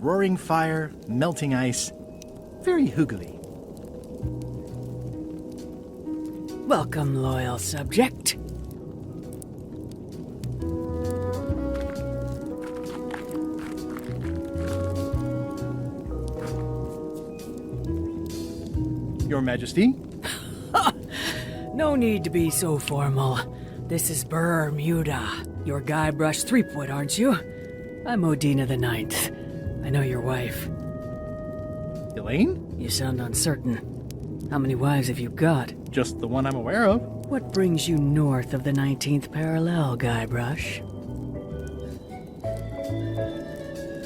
Speaker 1: Roaring fire, melting ice, very hygge.
Speaker 16: Welcome, loyal subject.
Speaker 1: Your Majesty?
Speaker 16: No need to be so formal. This is Bermuda. You're Guybrush Threepwood, aren't you? I'm Odina the Ninth. I know your wife.
Speaker 1: Elaine?
Speaker 16: You sound uncertain. How many wives have you got?
Speaker 1: Just the one I'm aware of.
Speaker 16: What brings you north of the 19th parallel, Guybrush?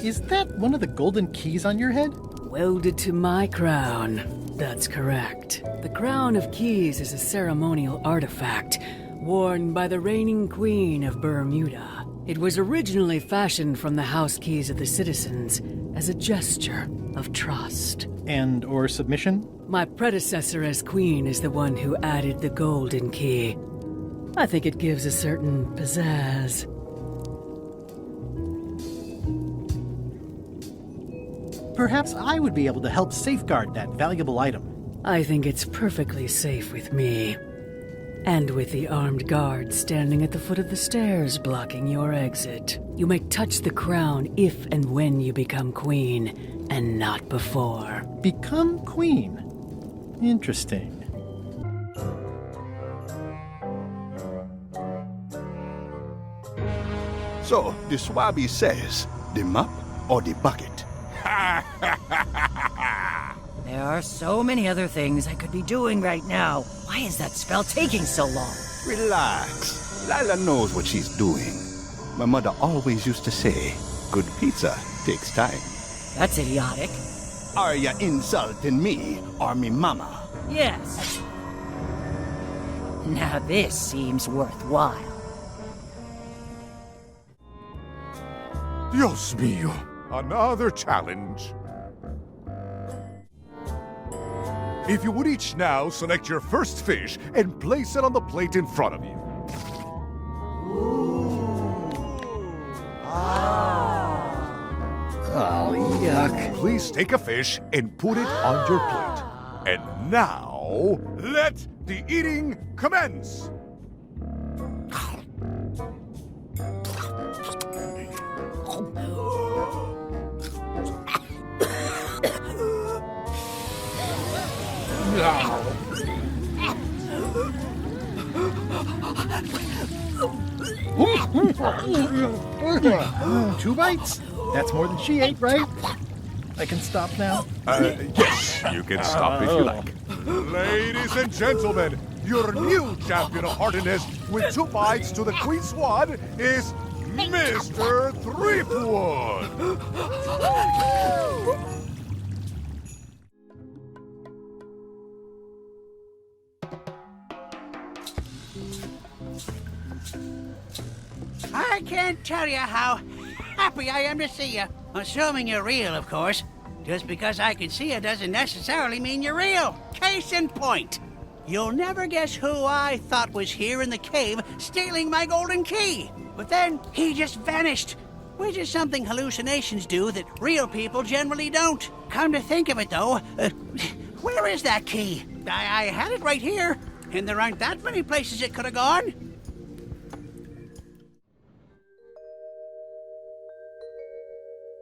Speaker 1: Is that one of the golden keys on your head?
Speaker 16: Welded to my crown. That's correct. The Crown of Keys is a ceremonial artifact worn by the reigning queen of Bermuda. It was originally fashioned from the house keys of the citizens as a gesture of trust.
Speaker 1: And or submission?
Speaker 16: My predecessor as queen is the one who added the golden key. I think it gives a certain pizzazz.
Speaker 1: Perhaps I would be able to help safeguard that valuable item.
Speaker 16: I think it's perfectly safe with me. And with the armed guards standing at the foot of the stairs blocking your exit. You may touch the crown if and when you become queen, and not before.
Speaker 1: Become queen? Interesting.
Speaker 9: So, the Swabby says, the mop or the bucket?
Speaker 20: There are so many other things I could be doing right now. Why is that spell taking so long?
Speaker 9: Relax. Lila knows what she's doing. My mother always used to say, good pizza takes time.
Speaker 20: That's idiotic.
Speaker 9: Are you insulting me or me mama?
Speaker 20: Yes. Now this seems worthwhile.
Speaker 4: Dios mío. Another challenge. If you would each now select your first fish and place it on the plate in front of you.
Speaker 1: Oh, yuck.
Speaker 4: Please take a fish and put it on your plate. And now, let the eating commence.
Speaker 1: Two bites? That's more than she ate, right? I can stop now?
Speaker 4: Yes, you can stop if you like. Ladies and gentlemen, your new champion of heartiness with 2 bites to the Queen Swan is Mr. Threepwood.
Speaker 22: I can't tell you how happy I am to see you. Assuming you're real, of course. Just because I can see you doesn't necessarily mean you're real. Case in point. You'll never guess who I thought was here in the cave stealing my golden key. But then he just vanished. Which is something hallucinations do that real people generally don't. Come to think of it, though, where is that key? I had it right here, and there aren't that many places it could have gone.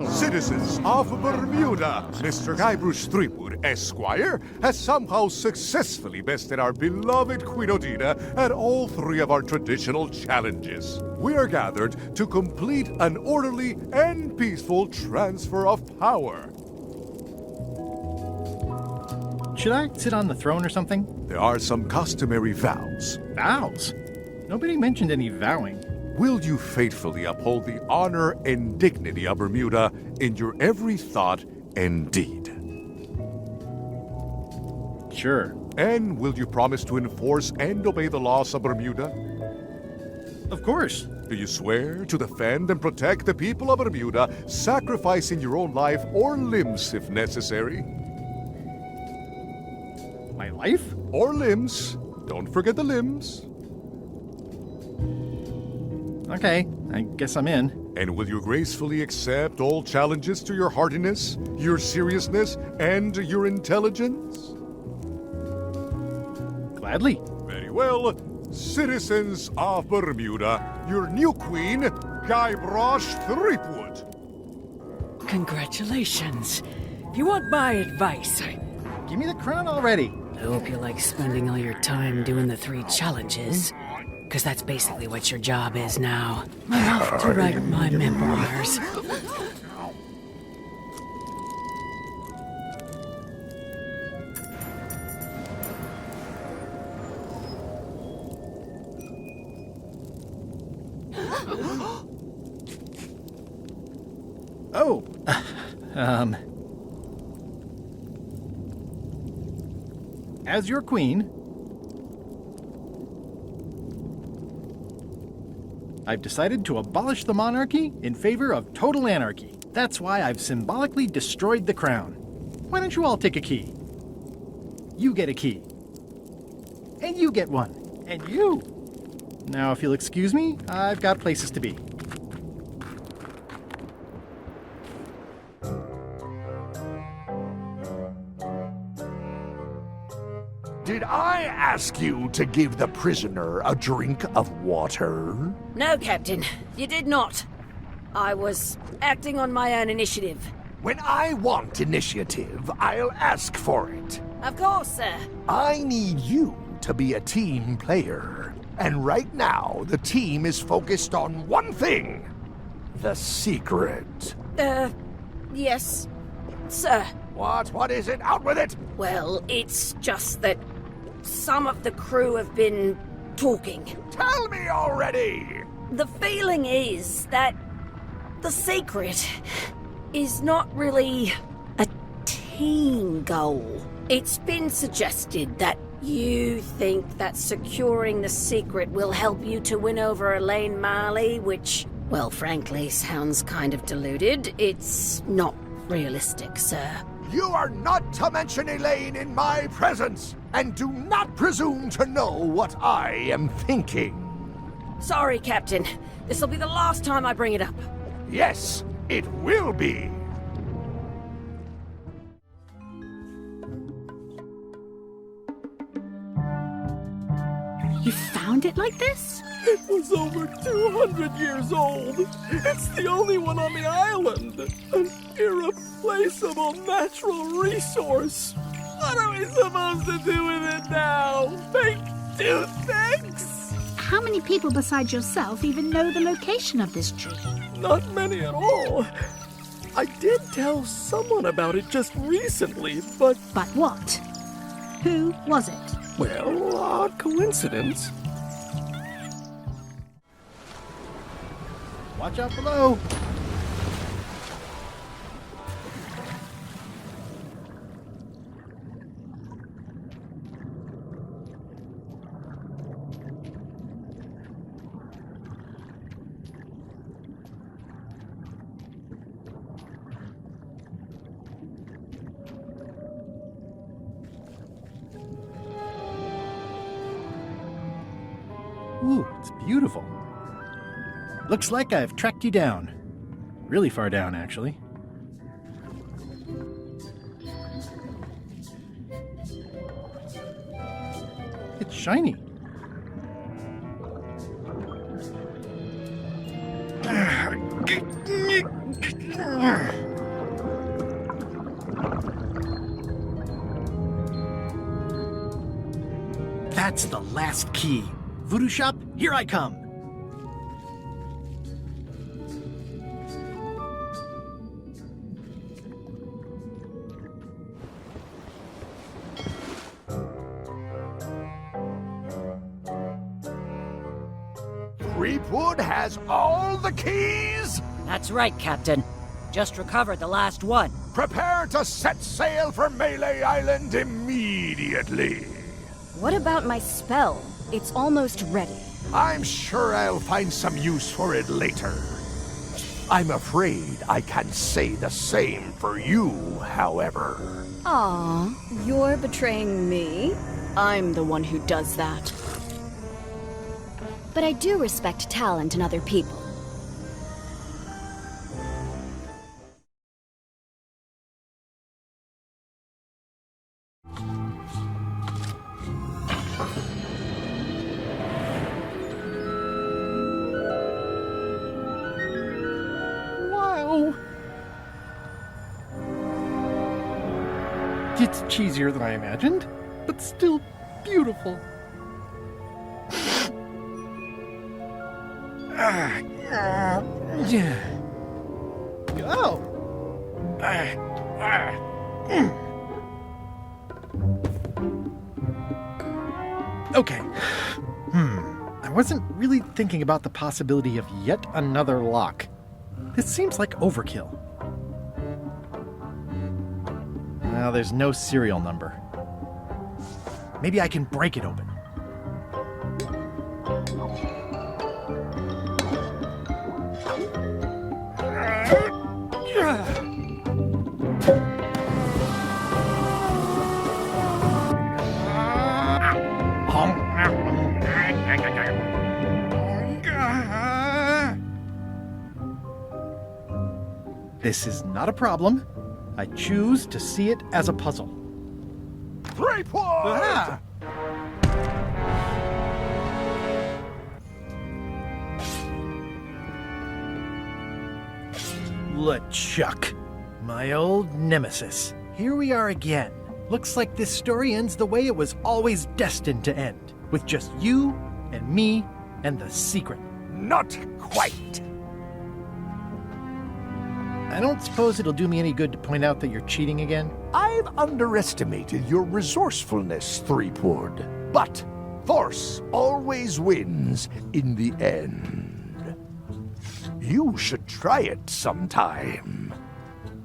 Speaker 4: Sit citizens of Bermuda, Mr. Guybrush Threepwood, Esquire, has somehow successfully bested our beloved Queen Odina at all 3 of our traditional challenges. We are gathered to complete an orderly and peaceful transfer of power.
Speaker 1: Should I sit on the throne or something?
Speaker 4: There are some customary vows.
Speaker 1: Vows? Nobody mentioned any vowing.
Speaker 4: Will you faithfully uphold the honor and dignity of Bermuda in your every thought and deed?
Speaker 1: Sure.
Speaker 4: And will you promise to enforce and obey the laws of Bermuda?
Speaker 1: Of course.
Speaker 4: Do you swear to defend and protect the people of Bermuda, sacrificing your own life or limbs if necessary?
Speaker 1: My life?
Speaker 4: Or limbs. Don't forget the limbs.
Speaker 1: Okay, I guess I'm in.
Speaker 4: And will you gracefully accept all challenges to your heartiness, your seriousness, and your intelligence?
Speaker 1: Gladly.
Speaker 4: Very well. Citizens of Bermuda, your new queen, Guybrush Threepwood.
Speaker 16: Congratulations. If you want my advice,
Speaker 1: Give me the crown already.
Speaker 16: I hope you like spending all your time doing the 3 challenges. Because that's basically what your job is now. I'm off to write my memoirs.
Speaker 1: Oh, as your queen, I've decided to abolish the monarchy in favor of total anarchy. That's why I've symbolically destroyed the crown. Why don't you all take a key? You get a key. And you get one. And you. Now, if you'll excuse me, I've got places to be.
Speaker 15: Did I ask you to give the prisoner a drink of water?
Speaker 3: No, Captain, you did not. I was acting on my own initiative.
Speaker 15: When I want initiative, I'll ask for it.
Speaker 3: Of course, sir.
Speaker 15: I need you to be a team player. And right now, the team is focused on one thing. The secret.
Speaker 3: Yes, sir.
Speaker 15: What is it? Out with it!
Speaker 3: Well, it's just that some of the crew have been talking.
Speaker 15: Tell me already!
Speaker 3: The feeling is that the secret is not really a team goal. It's been suggested that you think that securing the secret will help you to win over Elaine Marley, which, well, frankly, sounds kind of deluded. It's not realistic, sir.
Speaker 15: You are not to mention Elaine in my presence, and do not presume to know what I am thinking.
Speaker 3: Sorry, Captain. This'll be the last time I bring it up.
Speaker 15: Yes, it will be.
Speaker 13: You found it like this?
Speaker 7: It was over 200 years old. It's the only one on the island. An irreplaceable natural resource. What are we supposed to do with it now? Make toothpicks?
Speaker 13: How many people besides yourself even know the location of this tree?
Speaker 7: Not many at all. I did tell someone about it just recently, but...
Speaker 13: But what? Who was it?
Speaker 7: Well, odd coincidence.
Speaker 1: Watch out below. Ooh, it's beautiful. Looks like I've tracked you down. Really far down, actually. It's shiny. That's the last key. Voodoo Shop, here I come.
Speaker 15: Creepwood has all the keys?
Speaker 20: That's right, Captain. Just recovered the last one.
Speaker 15: Prepare to set sail for Melee Island immediately.
Speaker 2: What about my spell? It's almost ready.
Speaker 15: I'm sure I'll find some use for it later. I'm afraid I can't say the same for you, however.
Speaker 2: Aw, you're betraying me? I'm the one who does that. But I do respect talent in other people.
Speaker 1: Wow. It's cheesier than I imagined, but still beautiful. Okay. I wasn't really thinking about the possibility of yet another lock. This seems like overkill. Well, there's no serial number. Maybe I can break it open. This is not a problem. I choose to see it as a puzzle.
Speaker 15: 3 points!
Speaker 1: LeChuck, my old nemesis. Here we are again. Looks like this story ends the way it was always destined to end, with just you and me and the secret.
Speaker 15: Not quite.
Speaker 1: I don't suppose it'll do me any good to point out that you're cheating again?
Speaker 15: I've underestimated your resourcefulness, Threepwood. But force always wins in the end. You should try it sometime.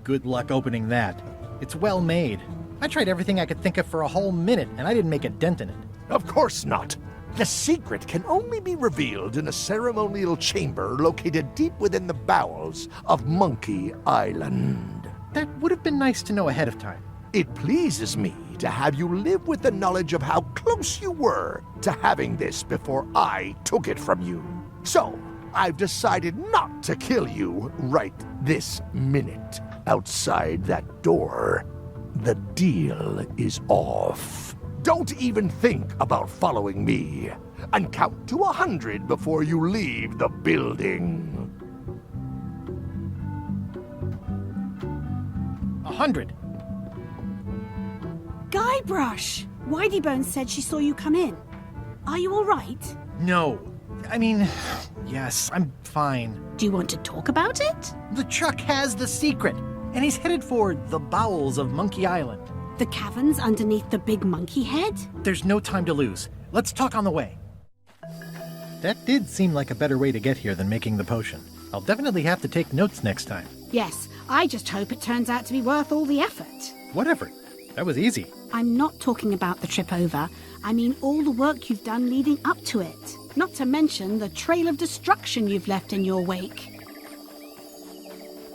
Speaker 1: Good luck opening that. It's well made. I tried everything I could think of for a whole minute, and I didn't make a dent in it.
Speaker 15: Of course not. The secret can only be revealed in a ceremonial chamber located deep within the bowels of Monkey Island.
Speaker 1: That would have been nice to know ahead of time.
Speaker 15: It pleases me to have you live with the knowledge of how close you were to having this before I took it from you. So, I've decided not to kill you right this minute. Outside that door, the deal is off. Don't even think about following me, and count to 100 before you leave the building.
Speaker 1: 100.
Speaker 13: Guybrush! Whiteybones said she saw you come in. Are you all right?
Speaker 1: No. I mean, yes, I'm fine.
Speaker 13: Do you want to talk about it?
Speaker 1: LeChuck has the secret, and he's headed for the bowels of Monkey Island.
Speaker 13: The caverns underneath the big monkey head?
Speaker 1: There's no time to lose. Let's talk on the way. That did seem like a better way to get here than making the potion. I'll definitely have to take notes next time.
Speaker 13: Yes, I just hope it turns out to be worth all the effort.
Speaker 1: Whatever. That was easy.
Speaker 13: I'm not talking about the trip over. I mean all the work you've done leading up to it. Not to mention the trail of destruction you've left in your wake.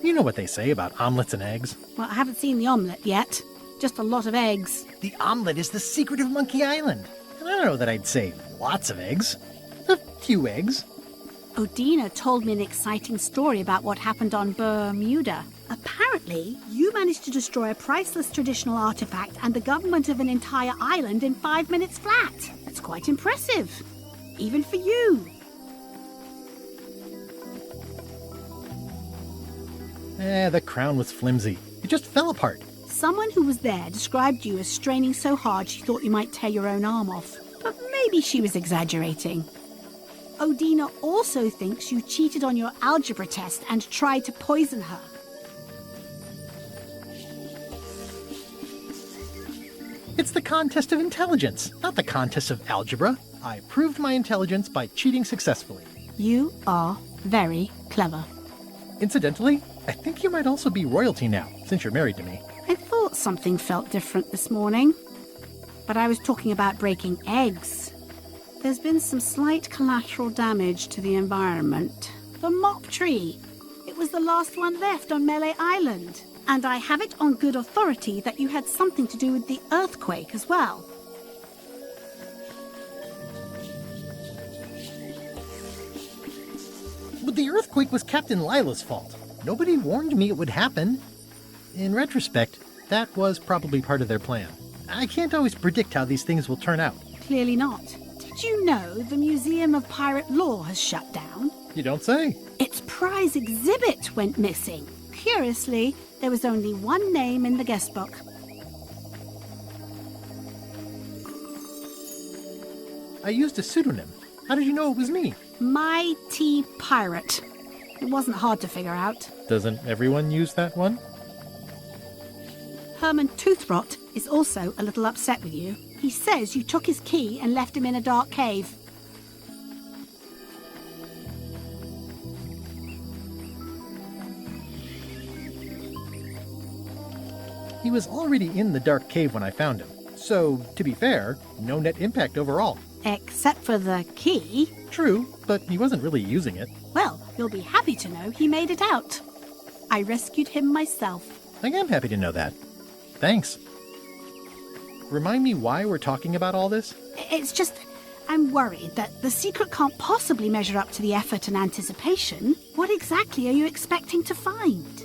Speaker 1: You know what they say about omelets and eggs.
Speaker 13: Well, I haven't seen the omelette yet. Just a lot of eggs.
Speaker 1: The omelet is the secret of Monkey Island. And I don't know that I'd say lots of eggs. A few eggs.
Speaker 13: Odina told me an exciting story about what happened on Bermuda. Apparently, you managed to destroy a priceless traditional artifact and the government of an entire island in 5 minutes flat. That's quite impressive. Even for you.
Speaker 1: The crown was flimsy. It just fell apart.
Speaker 13: Someone who was there described you as straining so hard she thought you might tear your own arm off. but maybe she was exaggerating. Odina also thinks you cheated on your algebra test and tried to poison her.
Speaker 1: It's the contest of intelligence, not the contest of algebra. I proved my intelligence by cheating successfully.
Speaker 13: You are very clever.
Speaker 1: Incidentally, I think you might also be royalty now, since you're married to me.
Speaker 13: I thought something felt different this morning. But I was talking about breaking eggs. There's been some slight collateral damage to the environment. The mop tree. It was the last one left on Melee Island. And I have it on good authority that you had something to do with the earthquake as well.
Speaker 1: But the earthquake was Captain Lila's fault. Nobody warned me it would happen. In retrospect, that was probably part of their plan. I can't always predict how these things will turn out.
Speaker 13: Clearly not. Did you know the Museum of Pirate Lore has shut down?
Speaker 1: You don't say.
Speaker 13: Its prize exhibit went missing. Curiously, there was only one name in the guest book.
Speaker 1: I used a pseudonym. How did you know it was me?
Speaker 13: Mighty Pirate. It wasn't hard to figure out.
Speaker 1: Doesn't everyone use that one?
Speaker 13: Herman Toothrot is also a little upset with you. He says you took his key and left him in a dark cave.
Speaker 1: He was already in the dark cave when I found him. So, to be fair, no net impact overall.
Speaker 13: Except for the key.
Speaker 1: True, but he wasn't really using it.
Speaker 13: Well, you'll be happy to know he made it out. I rescued him myself.
Speaker 1: I am happy to know that. Thanks. Remind me why we're talking about all this?
Speaker 13: It's just, I'm worried that the secret can't possibly measure up to the effort and anticipation. What exactly are you expecting to find?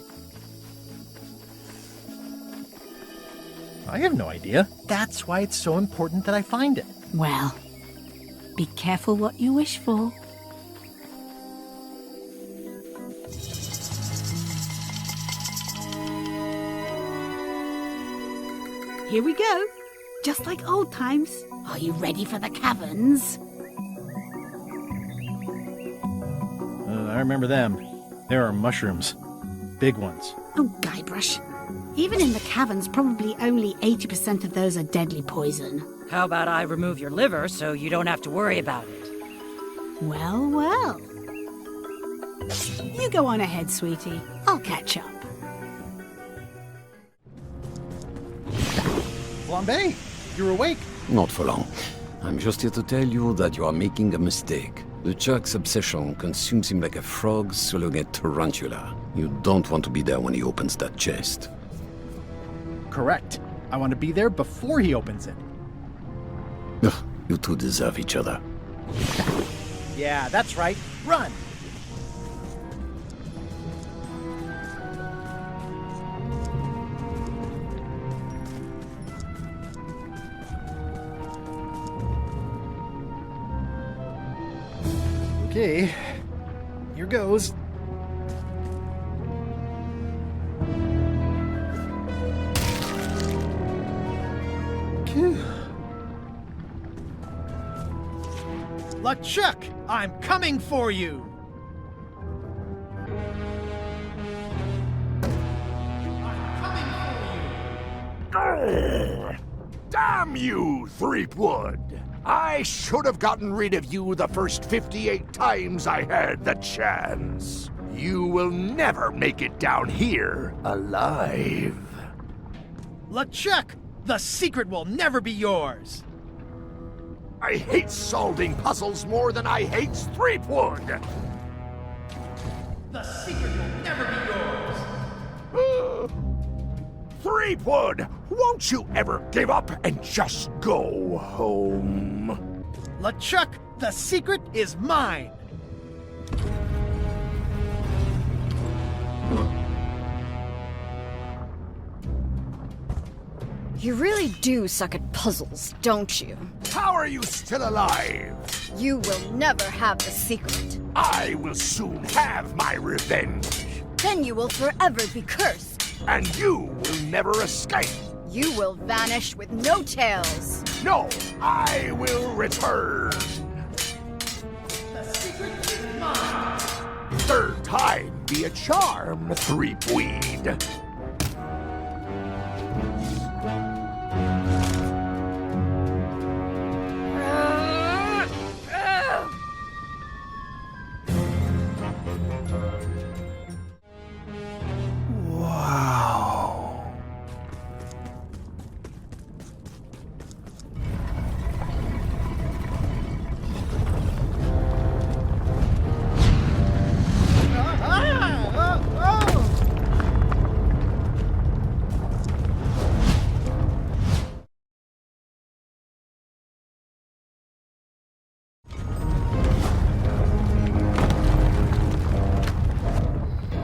Speaker 1: I have no idea. That's why it's so important that I find it.
Speaker 13: Well, be careful what you wish for. Here we go. Just like old times. Are you ready for the caverns?
Speaker 1: I remember them. There are mushrooms. Big ones.
Speaker 13: Oh, Guybrush. Even in the caverns, probably only 80% of those are deadly poison.
Speaker 20: How about I remove your liver so you don't have to worry about it?
Speaker 13: Well, well. You go on ahead, sweetie. I'll catch up.
Speaker 1: Flambe, you're awake.
Speaker 21: Not for long. I'm just here to tell you that you are making a mistake. The Chuck's obsession consumes him like a frog swallowing a tarantula. You don't want to be there when he opens that chest.
Speaker 1: Correct. I want to be there before he opens it.
Speaker 21: Ugh, you two deserve each other.
Speaker 1: Yeah, that's right. Run! Okay, here goes. LeChuck, I'm coming for you!
Speaker 15: Damn you, Threepwood! I should have gotten rid of you the first 58 times I had the chance. You will never make it down here alive.
Speaker 1: LeChuck, the secret will never be yours!
Speaker 15: I hate solving puzzles more than I hate Threepwood!
Speaker 1: The secret will never be yours!
Speaker 15: Threepwood, won't you ever give up and just go home?
Speaker 1: LeChuck, the secret is mine!
Speaker 6: You really do suck at puzzles, don't you?
Speaker 15: How are you still alive?
Speaker 6: You will never have the secret.
Speaker 15: I will soon have my revenge.
Speaker 6: Then you will forever be cursed.
Speaker 15: And you will never escape.
Speaker 6: You will vanish with no tails.
Speaker 19: No, I will return. Third time be a charm, Threepweed.
Speaker 1: Wow.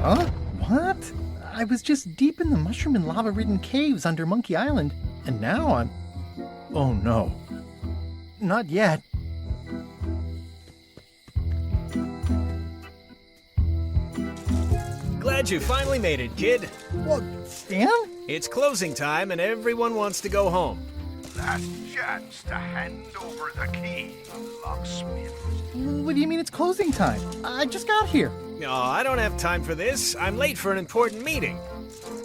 Speaker 1: Huh? What? I was just deep in the mushroom and lava-ridden caves under Monkey Island, and now I'm... Oh no. Not yet.
Speaker 5: Glad you finally made it, kid.
Speaker 1: What, Stan?
Speaker 5: It's closing time and everyone wants to go home.
Speaker 15: Last chance to hand over the key, locksmith.
Speaker 1: What do you mean it's closing time? I just got here.
Speaker 5: No, I don't have time for this. I'm late for an important meeting.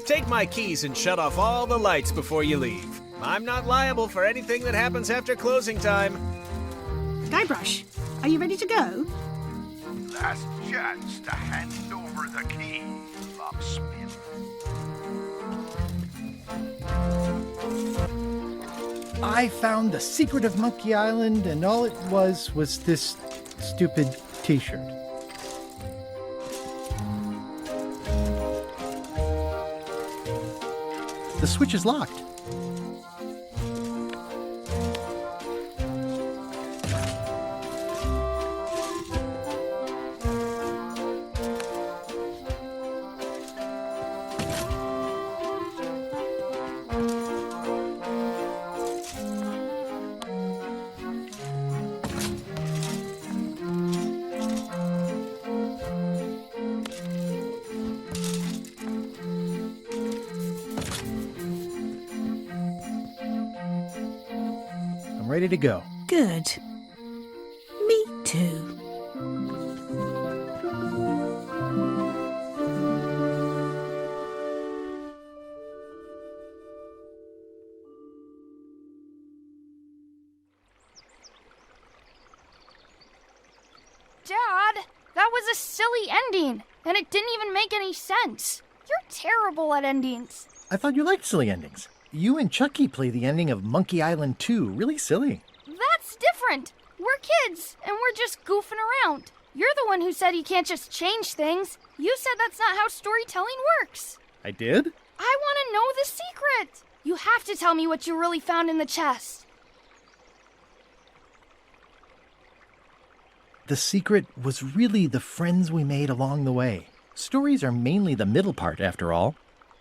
Speaker 5: Take my keys and shut off all the lights before you leave. I'm not liable for anything that happens after closing time.
Speaker 13: Guybrush, are you ready to go?
Speaker 15: Last chance to hand over the key, locksmith.
Speaker 1: I found the secret of Monkey Island, and all it was this stupid t-shirt. The switch is locked. Ready to go.
Speaker 13: Good. Me too.
Speaker 17: Dad, that was a silly ending, and it didn't even make any sense. You're terrible at endings.
Speaker 1: I thought you liked silly endings. You and Chucky play the ending of Monkey Island 2. Really silly.
Speaker 17: That's different. We're kids, and we're just goofing around. You're the one who said you can't just change things. You said that's not how storytelling works.
Speaker 1: I did?
Speaker 17: I want to know the secret. You have to tell me what you really found in the chest.
Speaker 1: The secret was really the friends we made along the way. Stories are mainly the middle part, after all.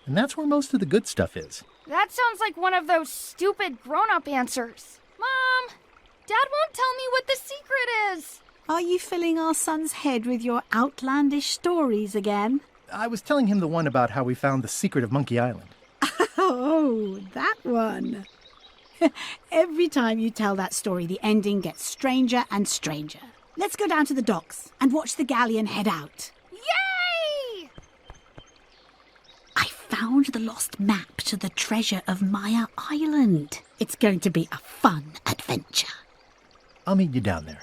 Speaker 1: And that's where most of the good stuff is.
Speaker 17: That sounds like one of those stupid grown-up answers. Mom, Dad won't tell me what the secret is.
Speaker 13: Are you filling our son's head with your outlandish stories again?
Speaker 1: I was telling him the one about how we found the secret of Monkey Island.
Speaker 13: Oh, that one. Every time you tell that story, the ending gets stranger and stranger. Let's go down to the docks and watch the galleon head out.
Speaker 17: Yay!
Speaker 13: I found the lost map to the treasure of Maya Island. It's going to be a fun adventure.
Speaker 1: I'll meet you down there.